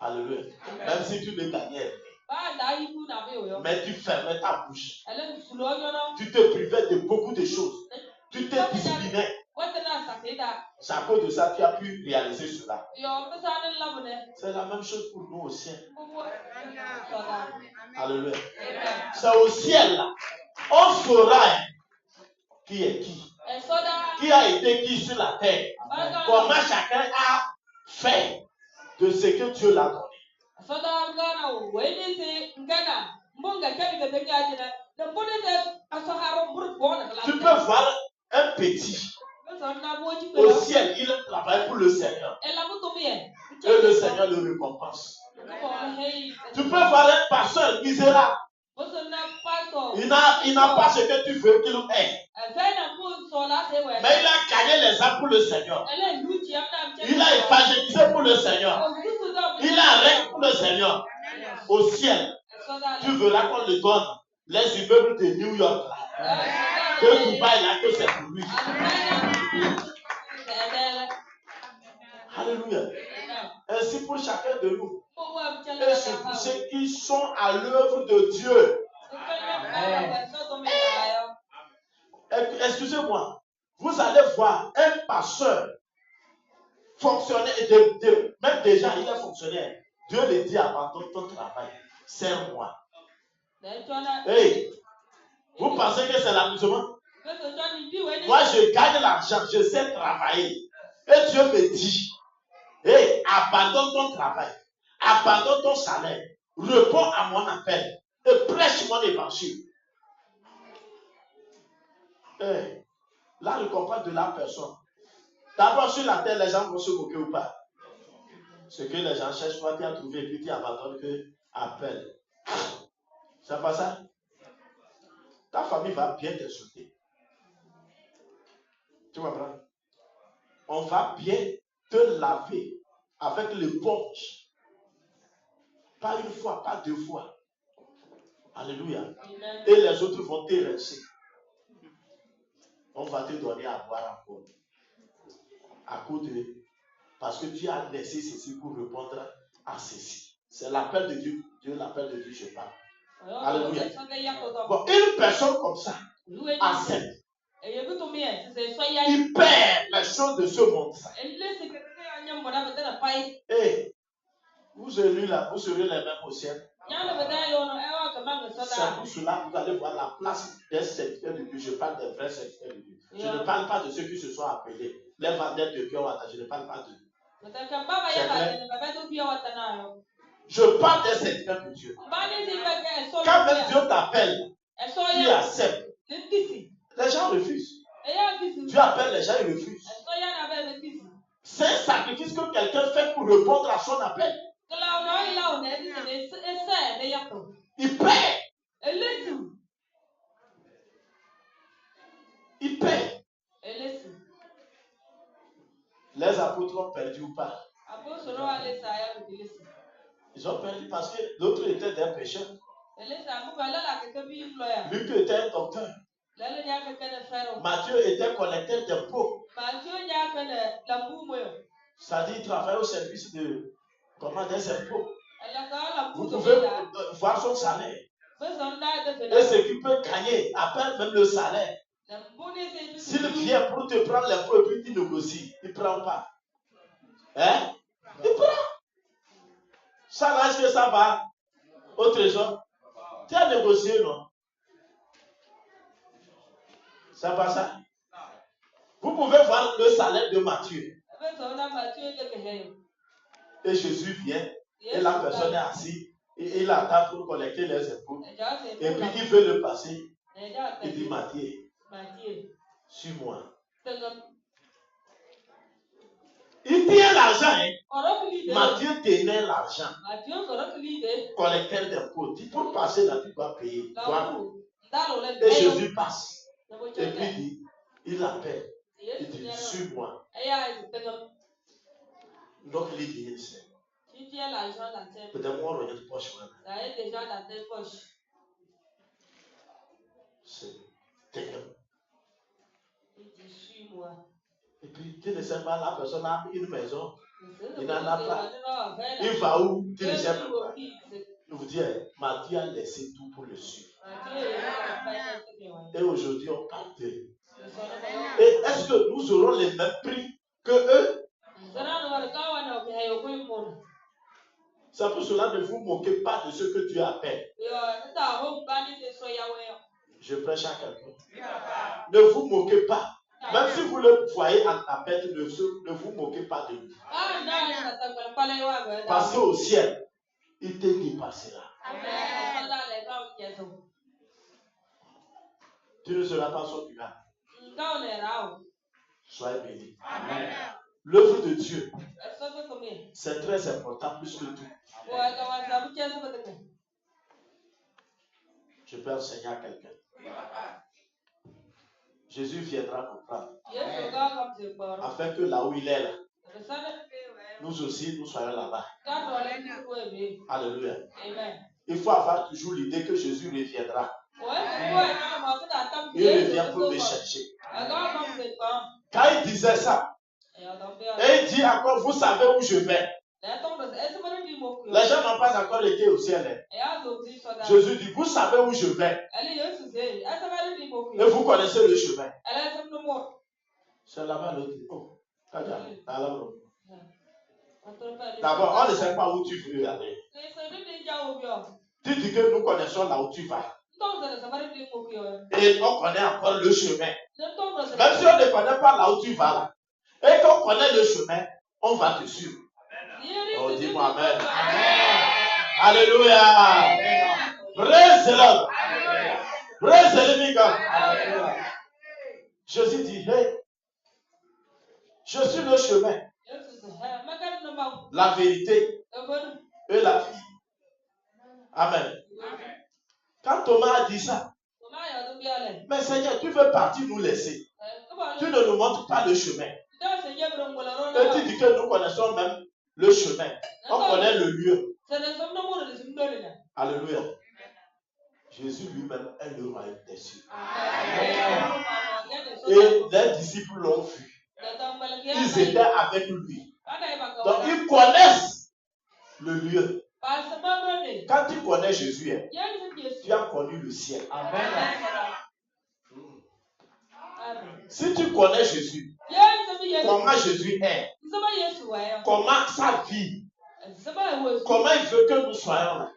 Alléluia. Même si tu ne gagnais rien. Mais tu fermais ta bouche. Tu te privais de beaucoup de choses. Tu te disciplinais. C'est à cause de ça que tu as pu réaliser cela. C'est la même chose pour nous au ciel. Alléluia. C'est au ciel là. On saura qui est qui. Qui a été qui sur la terre. Comment chacun a fait de ce que Dieu l'a donné. Tu peux voir un petit au ciel, il travaille pour le Seigneur. Et le Seigneur le récompense. Tu peux voir un pasteur misérable. Il n'a pas ce que tu veux qu'il ait. Mais il a gagné les âmes pour le Seigneur. Il a évangélisé pour le Seigneur. Il a règle pour le Seigneur. Au ciel, tu verras qu'on le donne les immeubles de New York là. De Dubaï là, que c'est pour lui. Alléluia. Ainsi pour chacun de nous. Et surtout ceux qui sont à l'œuvre de Dieu. Excusez-moi. Vous allez voir un pasteur fonctionnaire, même déjà il est fonctionnaire. Dieu le dit, abandonne ton travail. Sers-moi. Hey, vous pensez que c'est l'amusement? Moi, je gagne l'argent, je sais travailler. Et Dieu me dit, hey, abandonne ton travail, abandonne ton salaire, réponds à mon appel et prêche mon évangile. Hey, la récompense de la personne. D'abord, sur la terre, les gens vont se moquer ou pas. Ce que les gens cherchent, toi, tu as trouvé, puis tu abandonnes que appel. C'est pas ça? Ta famille va bien t'insulter. Tu comprends? On va bien te laver avec l'éponge. Pas une fois, pas deux fois. Alléluia. Amen. Et les autres vont te rincer. On va te donner à boire encore. À cause de... Parce que tu as laissé ceci pour répondre à ceci. C'est l'appel de Dieu. Dieu, l'appel de Dieu, je parle. Alléluia. Bon, une personne comme ça accepte. Il perd les choses de ce monde. Et vous serez là, vous serez les mêmes au ciel. C'est pour cela que vous allez voir la place des serviteurs de Dieu. Je parle des vrais serviteurs de Dieu. Je ne parle pas de ceux qui se sont appelés. Les vendeurs de pure water, je ne parle pas d'eux. Je parle des serviteurs de Dieu. Quand même Dieu t'appelle, tu acceptes. Les gens refusent. Dieu appelle les gens, ils refusent. C'est un sacrifice que quelqu'un fait pour répondre à son appel. Il paie. Il paie. Les apôtres ont perdu ou pas? Ils ont perdu parce que l'autre était des pécheurs. Luc était un docteur. Matthieu était collecteur d'impôts. Ça dit, il travaille au service de des impôts. Vous pouvez voir son salaire. Et ce qu'il peut gagner, à peine même le salaire. S'il vient pour te prendre l'impôt et puis il négocie, il ne prend pas. Hein? Il prend. Ça là, est-ce que ça va au trésor? Tu as négocié, non? C'est pas ça. Vous pouvez voir le salaire de Matthieu. Et Jésus vient, et la personne est assise, et il attend pour collecter les impôts. Et puis il veut le passer. Il dit Matthieu, suis-moi. Il tient l'argent. Matthieu tenait l'argent. Collecteur d'impôts. Il faut passer là, tu dois payer. Et Jésus passe. Et puis il dit, il appelle. Il dit, suis-moi. Donc il dit, peut-être moi, on regarde poche. C'est terrible. Et puis tu ne sais pas, la personne a une maison. Il n'en a pas. Il va où? Tu ne sais pas. Je vous dis, Matthieu a laissé tout pour le suivre. Et aujourd'hui, on parle d'eux. Et est-ce que nous aurons les mêmes prix que eux? C'est pour cela ne vous moquez pas de ce que Dieu appelle. Je prêche à quelqu'un. Ne vous moquez pas. Même si vous le voyez en appel, ne vous moquez pas de lui. Parce qu'au ciel, il te dépassera. Tu ne seras pas son pivot. Soyez bénis. L'œuvre de Dieu, c'est très important plus que tout. Je peux enseigner à quelqu'un. Jésus viendra nous prendre. Afin que là où il est là, nous aussi, nous soyons là-bas. Alléluia. Il faut avoir toujours l'idée que Jésus reviendra. Il revient pour me chercher. Quand il disait ça, et il dit encore, vous savez où je vais. Les gens n'ont pas encore été au ciel. Jésus dit, vous savez où je vais. Et vous connaissez le chemin. C'est là-bas l'autre. Oh, d'abord, on ne sait pas où tu veux aller. Tu dis que nous connaissons là où tu vas. Et on connaît encore le chemin. Même si on ne connaît pas là où tu vas là, et qu'on connaît le chemin, on va te suivre. Oh, dis-moi Amen. Alléluia. Praise the Lord. Praise the living God. Jésus dit, hey, je suis le chemin, la vérité et la vie. Amen. Quand Thomas a dit ça, mais Seigneur, tu veux partir nous laisser. Tu ne nous montres pas le chemin. Et tu dis que nous connaissons même le chemin. On connaît le lieu. Alléluia. Jésus lui-même est le royaume des cieux. Et les disciples l'ont vu. Ils étaient avec lui. Donc ils connaissent le lieu. Quand tu connais Jésus, tu as connu le ciel. Amen. Si tu connais Jésus, comment Jésus est, comment sa vie, comment il veut que nous soyons là.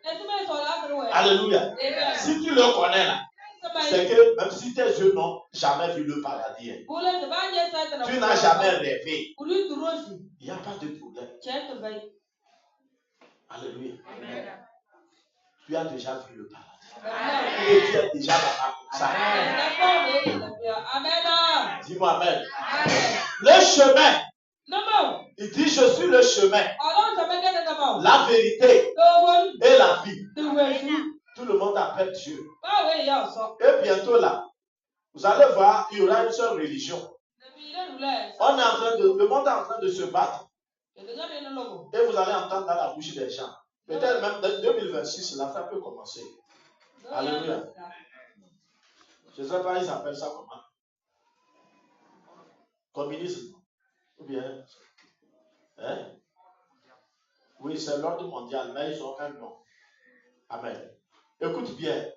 Alléluia. Si tu le connais là, c'est que même si tes yeux n'ont jamais vu le paradis, tu n'as jamais rêvé, il n'y a pas de problème. Alléluia. Tu as déjà vu le paradis. Et tu es déjà là-bas pour ça. Dis-moi Amen. Le chemin. Il dit, je suis le chemin, la vérité et la vie. Tout le monde appelle Dieu. Et bientôt là, vous allez voir, il y aura une seule religion. Le monde est en train de se battre. Et vous allez entendre dans la bouche des gens. Peut-être même en 2026, la fin peut commencer. Alléluia. Je ne sais pas, ils appellent ça comment? Communisme. Ou bien? Hein? Oui, c'est l'ordre mondial, mais ils ont un nom. Amen. Écoute bien.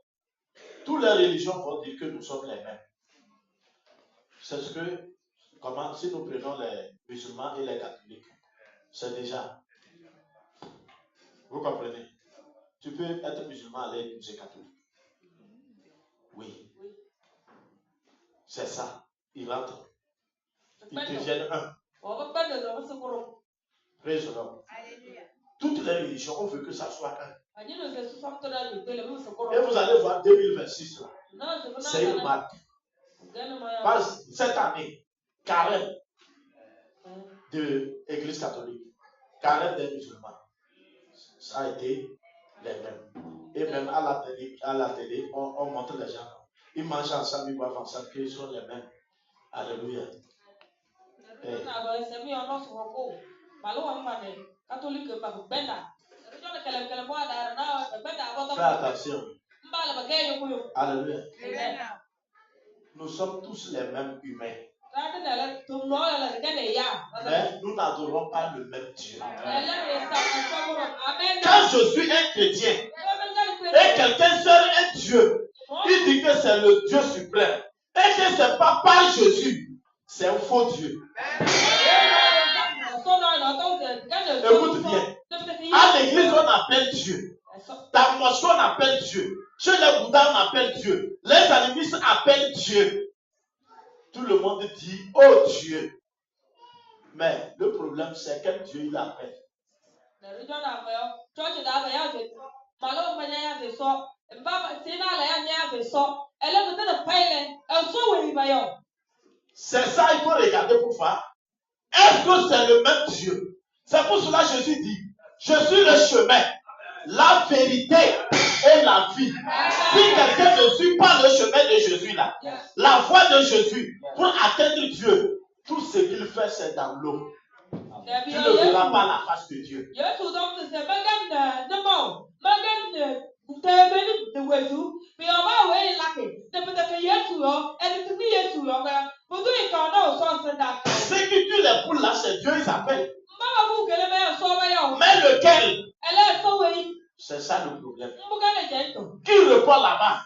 Toutes les religions vont dire que nous sommes les mêmes. C'est ce que, si nous prenons les musulmans et les catholiques, c'est déjà. Vous comprenez? Tu peux être musulman et être catholique. Oui. C'est ça. Ils rentrent. Ils deviennent un. Praise the Lord. Toutes les religions, on veut que ça soit un. Et vous allez voir 2026 là. C'est une marque. Parce que cette année, carême de l'Église catholique, carême des musulmans, ça a été les mêmes. Et même à la télé, on montre les gens. Ils mangent ensemble, ils boivent ensemble, qu'ils sont les mêmes. Alléluia. Fais attention. Alléluia. Nous sommes tous les mêmes humains. Mais nous n'adorons pas le même Dieu. Quand je suis un chrétien et quelqu'un sert un Dieu, il dit que c'est le Dieu suprême et que ce n'est pas par Jésus, c'est un faux Dieu. Écoute bien. À l'église, on appelle Dieu. Dans la mosquée, on appelle Dieu. Chez les Bouddhas, on appelle Dieu. Les animistes appellent Dieu. Tout le monde dit, oh Dieu. Mais le problème, c'est quel Dieu il appelle. C'est ça, il faut regarder pour voir. Est-ce que c'est le même Dieu? C'est pour cela que Jésus dit, je suis le chemin, la vérité et la vie. Si quelqu'un ne suit pas le chemin de Jésus là, la voie de Jésus pour atteindre Dieu, tout ce qu'il fait c'est dans l'eau. Tu ne verras pas la face de Dieu. Ce qui tue les poules là, c'est Dieu, ils appellent. Mais lequel? C'est ça le problème. Qui répond là-bas?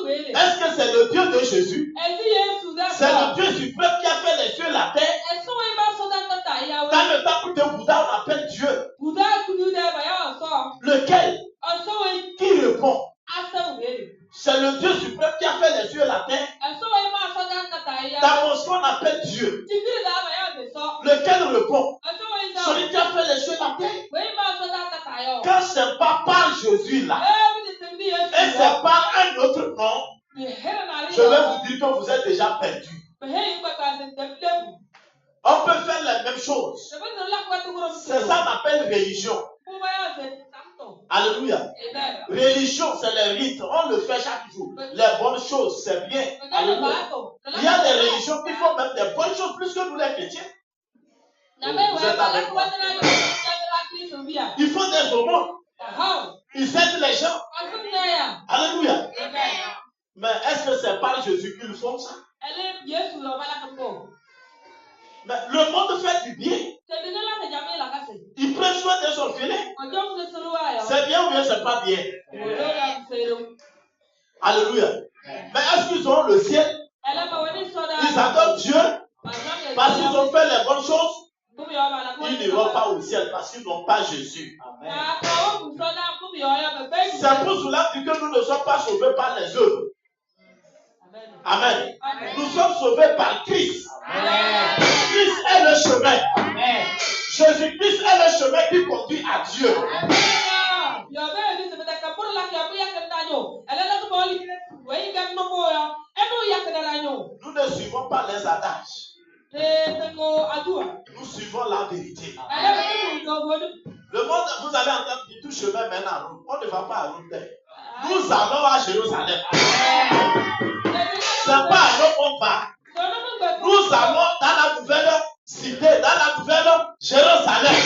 Est-ce que c'est le Dieu de Jésus? C'est le Dieu suprême qui a fait les cieux et la terre. Dans le temps de Bouddha, on appelle Dieu. Lequel? Qui répond? C'est le Dieu suprême qui a fait les cieux et la terre. Dans mon son, on appelle Dieu. Lequel répond? Celui qui a fait les cieux et la terre. Quand c'est pas par Jésus là, et c'est par un autre nom, je vais vous dire que vous êtes déjà perdus. On peut faire la même chose. C'est ça qu'on appelle religion. Alléluia. Religion, c'est les rites. On le fait chaque jour. Les bonnes choses, c'est bien. Alléluia. Il y a des religions qui font même des bonnes choses plus que nous les chrétiens. Vous êtes avec moi? Ils font des aumônes. Ils aident les gens. Alléluia. Mais est-ce que c'est par Jésus qu'ils font ça? Mais le monde fait du bien. Il prend soin de son filet. C'est bien ou bien c'est pas bien? Alléluia. Mais est-ce qu'ils ont le ciel? Ils adorent Dieu parce qu'ils ont fait les bonnes choses. Ils n'iront pas au ciel parce qu'ils n'ont pas Jésus. C'est pour cela que nous ne sommes pas sauvés par les œuvres. Amen. Nous sommes sauvés par Christ. Christ est le chemin. Jésus-Christ est le chemin qui conduit à Dieu. Nous ne suivons pas les adages. Nous suivons la vérité. Le monde, vous allez entendre que tout chemin mène à Rome. On ne va pas à Rome. Nous allons à Jérusalem. C'est pas à Rome qu'on va. Nous allons dans la nouvelle cité, dans la nouvelle Jérusalem.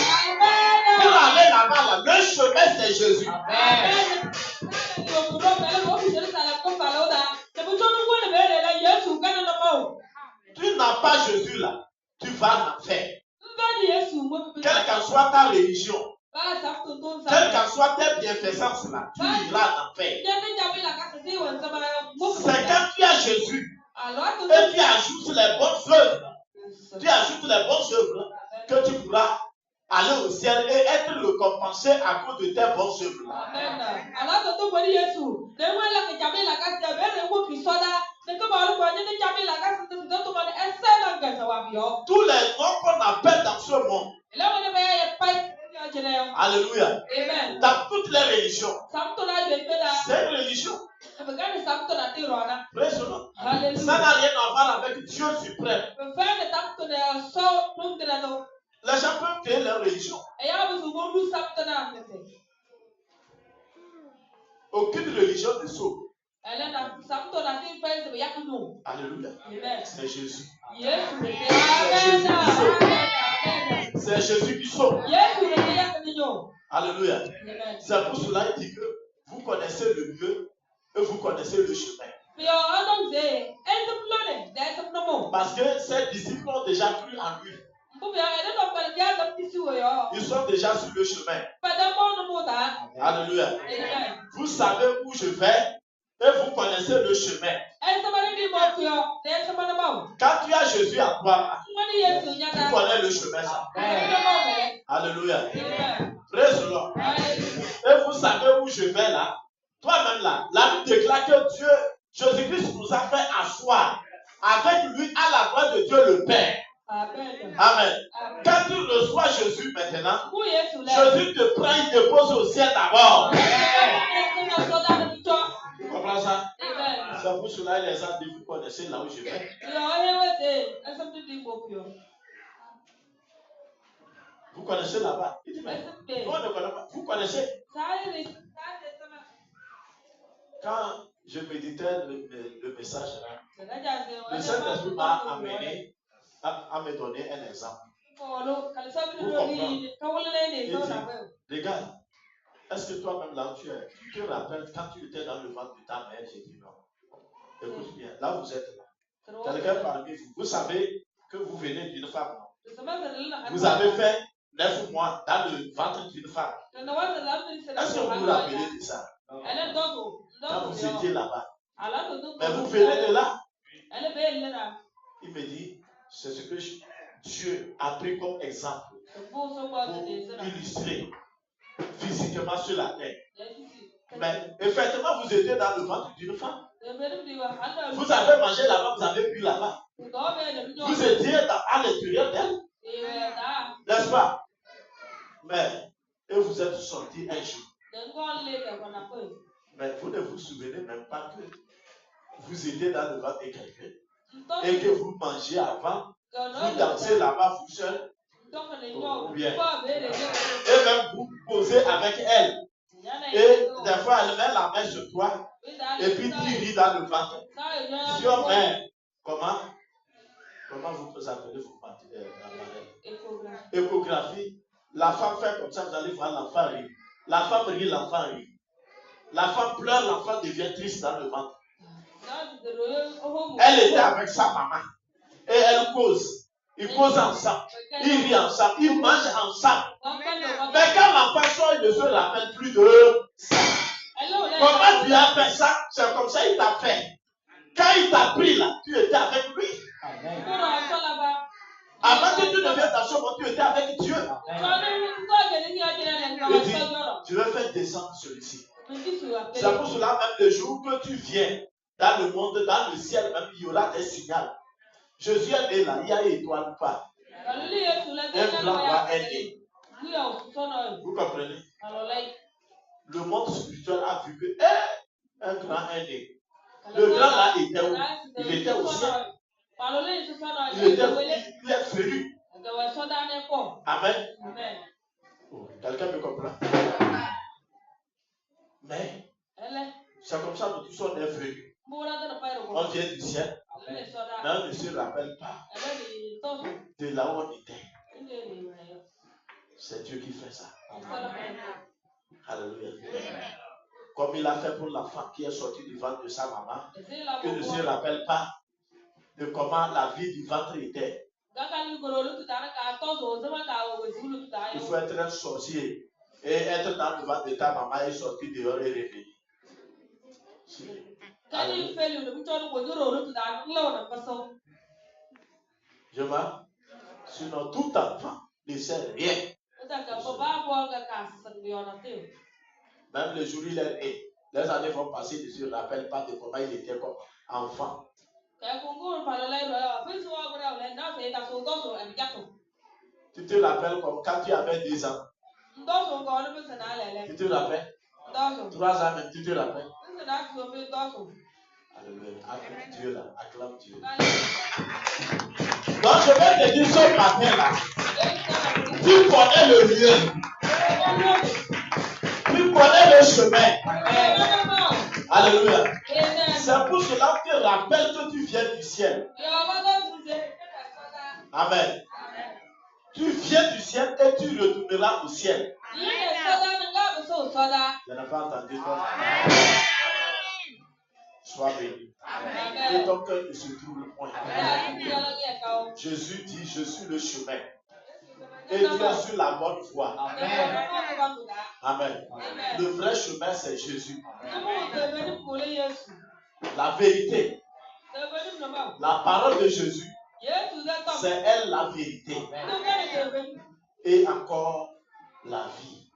Pour aller là-bas, le chemin c'est Jésus. Tu n'as pas Jésus là, tu vas en enfer. Quelle qu'en soit ta religion, quelle qu'en soit tes bienfaisances là, tu iras en enfer. C'est quand tu as Jésus et tu ajoutes les bonnes œuvres, que tu pourras aller au ciel et être récompensé à cause de tes bonnes œuvres. Tous les noms qu'on appelle dans ce monde, Alléluia. Amen. Dans toutes les religions, Samtona Jepeda. c'est une religion. Begane Samtona Tirona. Praise the Lord. Hallelujah. Ça n'a rien à voir avec Dieu suprême. Begane Samtona so Nungrano. Les gens peuvent créer leur religion. Ayabu Samtona. Aucune religion ne sauve. Alléluia. C'est Jésus. Yes. C'est Jésus qui sauve. Alléluia. C'est pour cela qu'il dit que vous connaissez le lieu et vous connaissez le chemin. Parce que ces disciples ont déjà cru en lui. Ils sont déjà sur le chemin. Alléluia. Vous savez où je vais et vous connaissez le chemin. Quand tu as Jésus à toi, tu connais le chemin. Alléluia. Praise the Lord. Et vous savez où je vais là. Toi-même là, la Bible déclare que Dieu, Jésus-Christ nous a fait asseoir avec lui à la droite de Dieu le Père. Amen. Amen. Quand tu reçois Jésus maintenant, Jésus te prend, il te pose au ciel d'abord. Tu comprends ça? C'est pour cela les gens disent, vous connaissez là où je vais. Vous connaissez là-bas? Il dit, mais nous on ne connaît pas. Vous connaissez? Quand je méditais le message là, le Saint-Esprit m'a amené à me donner un exemple. Regarde, est-ce que toi-même là où tu es, tu te rappelles quand tu étais dans le ventre de ta mère? J'ai dit non. Écoute bien, là vous êtes là. Quelqu'un parmi vous, vous savez que vous venez d'une femme, non? Vous avez fait 9 mois dans le ventre d'une femme. Est-ce que vous vous rappelez de ça? Quand vous étiez là-bas. Mais vous venez de là. Il me dit, c'est ce que Dieu a pris comme exemple pour illustrer physiquement sur la terre. Mais effectivement, vous étiez dans le ventre d'une femme. Vous avez mangé là-bas, vous avez bu là-bas. Vous étiez à l'intérieur d'elle. N'est-ce pas? Mais, et vous êtes sorti un jour. Mais vous ne vous souvenez même pas que vous étiez dans le ventre de quelqu'un et que vous mangez avant, vous dansez là-bas vous seul, ou bien. Et même vous posez avec elle. Et des fois, elle met la main sur toi et puis tu ris dans le ventre. Sur mère, comment vous appelez vous échographie. La femme fait comme ça, vous allez voir l'enfant rire. La femme rit, l'enfant rit. La femme pleure, l'enfant devient triste dans le ventre. Elle était avec sa maman et elle cause. Ils causent ensemble, ils rient ensemble, ils mangent ensemble. Mais quand l'enfant sort, il ne se rappelle plus de ça. Comment tu as fait ça? C'est comme ça qu'il t'a fait. Quand il t'a pris là, tu étais avec lui. Avant que tu ne viennes dans ce monde, tu étais avec Dieu. Il dit, je vais faire descendre celui-ci. C'est pour cela même le jour que tu viens dans le monde, dans le ciel même, il y aura des signaux. Jésus est né là, il y a une étoile ou pas. Un blanc va être né. Vous comprenez? Le monde spirituel a vu que un grand est né. Le grand là était où? Il était au ciel. Il est venu. Amen. Oh, quelqu'un me comprend? Mais c'est comme ça que tous sont venus. On vient du ciel, mais on ne se rappelle pas de là où on était. C'est Dieu qui fait ça. Alléluia. Comme il a fait pour la femme qui est sortie du ventre de sa maman, qui ne se rappelle pas de comment la vie du ventre était. Il faut être un sorcier et être dans le ventre de ta maman et sortir dehors et revenir. Je vois. Sinon, tout enfant ne sait rien. Même le jour où il est né, les années vont passer, il ne se rappelle pas de comment il était comme enfant. Tu te rappelles comme quand tu avais 10 ans. Tu te rappelles? 3 ans même, tu te rappelles? Alléluia. Acclame Dieu là. Acclame Dieu. Donc je vais te dire ce matin là. Tu connais le lieu. Tu connais le chemin. Alléluia. C'est pour cela que tu rappelles que tu viens du ciel. Amen. Tu viens du ciel et tu retourneras au ciel. Je n'ai pas entendu toi. Sois béni. Que ton cœur ne se trouble point. Jésus dit, je suis le chemin. Et tu es sur la bonne voie. Amen. Le vrai chemin, c'est Jésus. La vérité. La parole de Jésus. C'est elle la vérité. Et encore la vie.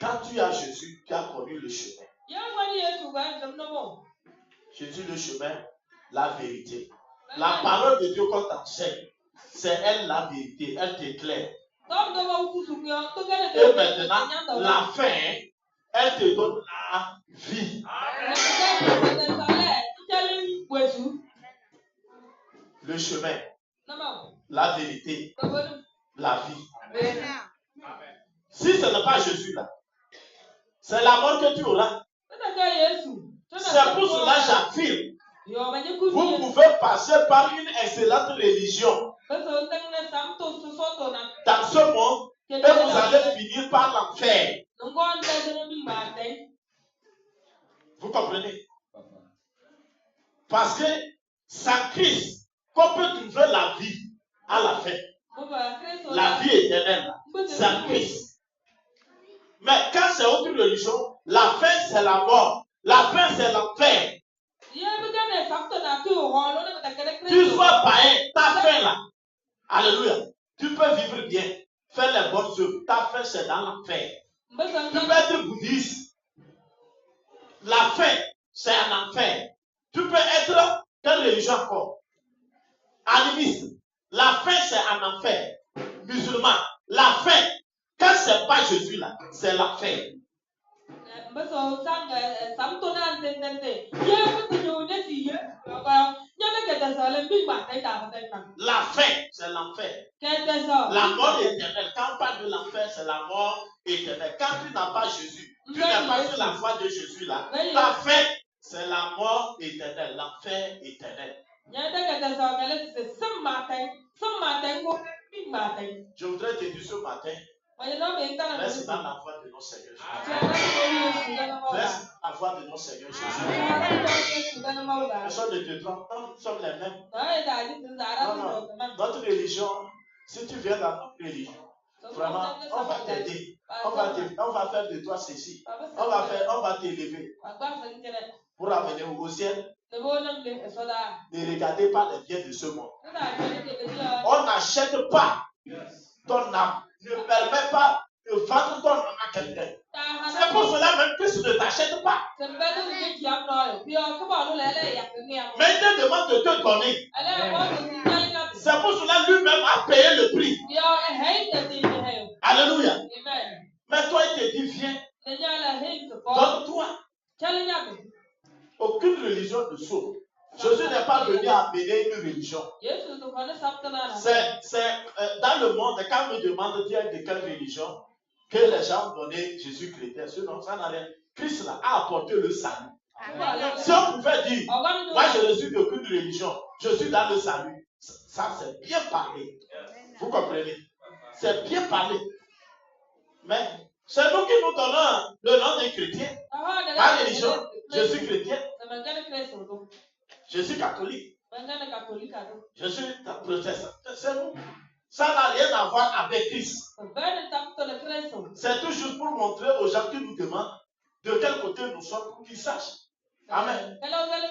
Quand tu as Jésus, tu as connu le chemin. Jésus le chemin, la vérité. La parole de Dieu qu'on t'enseigne, c'est elle la vérité. Elle t'éclaire. Et maintenant, la fin, elle te donne la vie. Le chemin, la vérité, la vie. Si ce n'est pas Jésus là, c'est la mort que tu auras. C'est pour cela que j'affirme. Vous pouvez passer par une excellente religion dans ce monde et vous allez finir par l'enfer. Vous comprenez? Parce que sans Christ, qu'on peut trouver la vie à la fin. La vie éternelle, sans Christ. Mais quand c'est autre religion, la fin c'est la mort. La fin c'est l'enfer. Tu sois païen, ta fin là. Alléluia. Tu peux vivre bien, faire les bonnes œuvres. Ta fin c'est dans l'enfer. Tu peux être bouddhiste. La fin c'est un enfer. Tu peux être quelle religion encore? Animiste. La fin c'est un enfer. Musulman. La fin, quand c'est pas Jésus là, c'est l'enfer. La fin, c'est l'enfer. La mort éternelle. Quand on parle de l'enfer, c'est la mort éternelle. Quand tu n'as pas Jésus, tu n'as pas sur la foi de Jésus là, la fin, c'est la mort éternelle, l'enfer éternel. Je voudrais te dire ce matin, reste dans la foi de notre Seigneur Jésus. Reste dans la foi de notre Seigneur Jésus. Personne ne te trompe, nous sommes les mêmes. Non. Notre religion, si tu viens dans notre religion, vraiment, on va t'aider. On va faire de toi ceci. On va t'élever pour amener au ciel. Ne regardez pas les biens de ce monde. On n'achète pas ton âme. Ne permet pas de vendre ton âme à quelqu'un. C'est pour cela même que tu ne t'achètes pas. Mais il te demande de te donner. C'est pour cela lui-même a payé le prix. Alléluia. Mais toi, il te dit, viens. Donne-toi. Aucune religion ne sauve. Jésus n'est pas venu amener une religion. C'est dans le monde, quand on me demande de quelle religion que les gens ont donné Jésus chrétien, sinon ça n'a rien. Christ a apporté le salut. Si on pouvait dire, moi je ne suis d'aucune religion, je suis dans le salut, ça c'est bien parlé. Vous comprenez? C'est bien parlé. Mais c'est nous qui nous donnons le nom des chrétiens. Ma religion, je suis chrétien. Je suis catholique. Je suis protestant. C'est nous. Ça n'a rien à voir avec Christ. C'est toujours pour montrer aux gens qui nous demandent de quel côté nous sommes pour qu'ils sachent. Amen.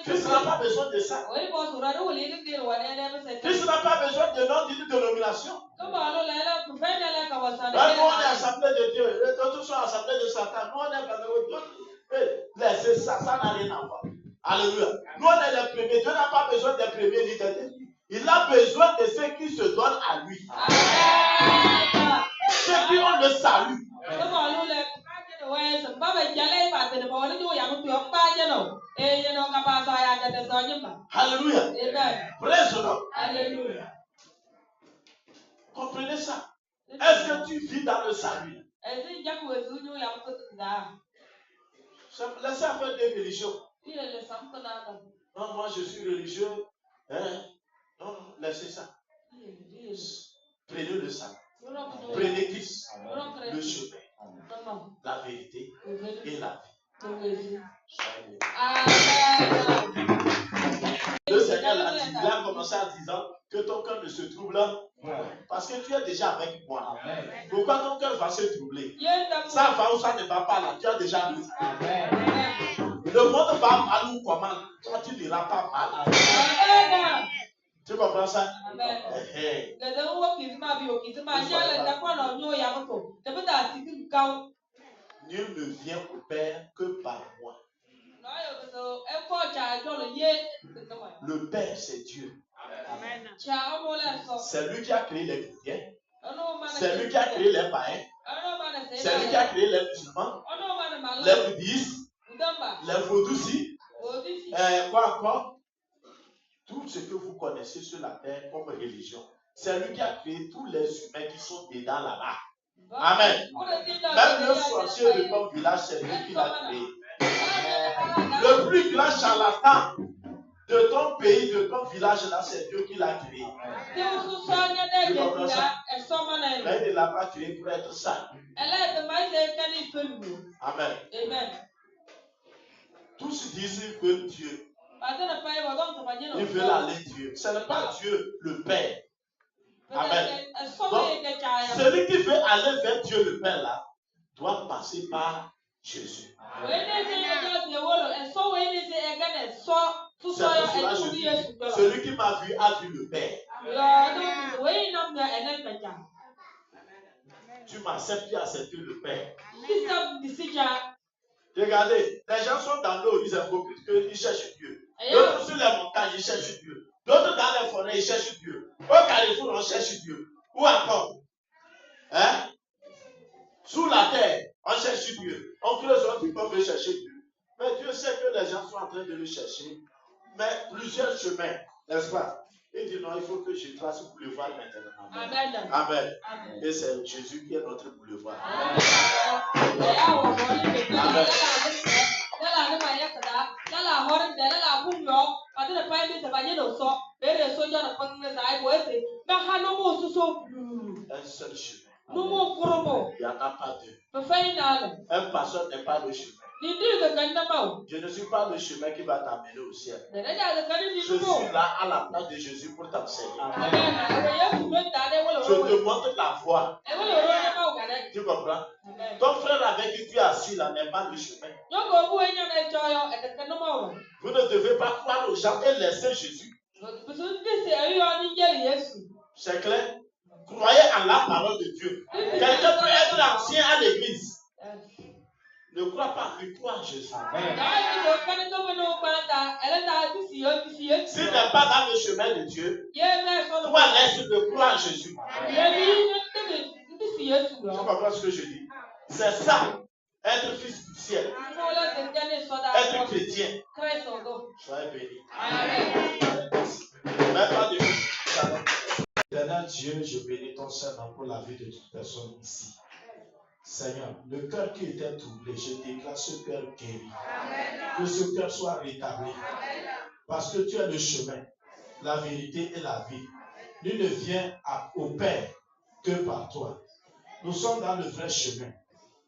Christ n'a pas besoin de ça. Christ n'a pas besoin de nom d'une dénomination. Nous on est assemblée de Dieu. Les autres sont assemblés de Satan. Nous on est laissez ça. Ça n'a rien à voir. Alléluia. Nous on est les premiers. Dieu n'a pas besoin des premiers ni des derniers. Il a besoin de ceux qui se donnent à lui. puis on le salue. Alléluia. Praise the Lord. Alléluia. Comprenez ça? Est-ce que tu vis dans le salut? Laissez faire des religions. Non, moi je suis religieux. Hein? Non, laissez ça. Prenez le salut. Prenez Christ, le chemin, la vérité et la vie. Le Seigneur l'a dit, il a commencé en disant que ton cœur ne se trouble parce que tu es déjà avec moi. Pourquoi ton cœur va se troubler? Ça va ou ça ne va pas là, tu as déjà vu. Le monde va mal ou comment? Toi tu n'iras pas mal. Tu comprends ça? Nul ne vient au Père que par moi. Le Père, c'est Dieu. C'est lui qui a créé les chrétiens. C'est lui qui a créé les païens. C'est lui qui a créé les musulmans, les bouddhistes, les vaudous, quoi encore? Tout ce que vous connaissez sur la terre comme religion. C'est lui qui a créé tous les humains qui sont dedans là-bas. Amen. Même le sorcier de ton village, c'est lui qui l'a créé. Le plus grand charlatan de ton pays, de ton village là, c'est Dieu qui l'a créé. Tu comprends ça? Mais il ne l'a pas créé pour être sale. Amen. Tous disent qu'ils veulent Dieu. Ils veulent aller Dieu. Ce n'est pas Dieu le Père. Amen. Donc, celui qui veut aller vers Dieu le Père là, doit passer par Jésus. C'est pour cela que je dis, celui qui m'a vu a vu le Père. Tu m'acceptes, tu as accepté le Père. Regardez, les gens sont dans l'eau, ils invoquent, ils cherchent Dieu. D'autres sur les montagnes, ils cherchent Dieu. D'autres dans les forêts, ils cherchent Dieu. Au carrefour, on cherche Dieu. Où encore? Hein? Sous la terre, on cherche Dieu. On creuse un petit peu pour chercher Dieu. Mais Dieu sait que les gens sont en train de le chercher. Mais plusieurs chemins, n'est-ce pas? Il dit non, il faut que je trace le boulevard maintenant. Amen. Amen. Amen. Et c'est Jésus qui est notre boulevard. Amen. Amen. Un seul chemin. Il n'y en a pas deux. Un pasteur n'est pas le chemin. Je ne suis pas le chemin qui va t'amener au ciel. Je suis là à la place de Jésus pour t'enseigner. Je te montre la voie. Tu comprends? Ton frère avec qui tu es assis là n'est pas le chemin. Vous ne devez pas croire aux gens et laisser Jésus. C'est clair? Croyez en la parole de Dieu. Quelqu'un peut être ancien à l'église. Ne crois pas, il croit en Jésus. S'il n'est pas dans le chemin de Dieu, toi laisse-le croire en Jésus. Tu comprends ce que je dis? C'est ça, être fils du ciel. Être chrétien. Soyez bénis. Même pas de Éternel Dieu, je bénis ton Seigneur pour la vie de toute personne ici. Seigneur, le cœur qui était troublé, je déclare ce cœur guéri. Que ce cœur soit rétabli. Parce que tu es le chemin, la vérité et la vie. Nul ne vient au Père que par toi. Nous sommes dans le vrai chemin.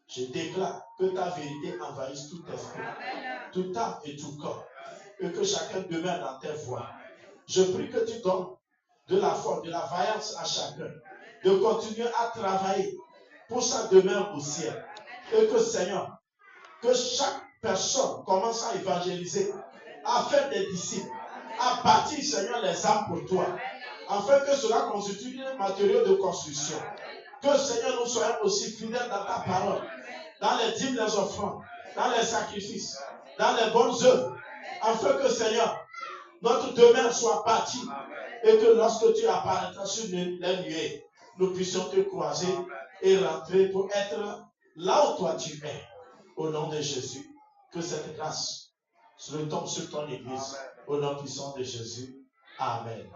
Je déclare que ta vérité envahisse tout esprit, tout âme et tout corps. Et que chacun demeure dans tes voies. Je prie que tu donnes de la force, de la vaillance à chacun. De continuer à travailler pour sa demeure au ciel. Et que Seigneur, que chaque personne commence à évangéliser, à faire des disciples, à bâtir, Seigneur, les âmes pour toi, afin que cela constitue un matériau de construction. Que, Seigneur, nous soyons aussi fidèles dans ta parole, dans les dîmes, les offrandes, dans les sacrifices, dans les bonnes œuvres, afin que, Seigneur, notre demeure soit bâtie et que lorsque tu apparaîtras sur les nuées, nous puissions te croiser et rentrer pour être là où toi tu es. Au nom de Jésus, que cette grâce se retombe sur ton église. Au nom puissant de Jésus. Amen.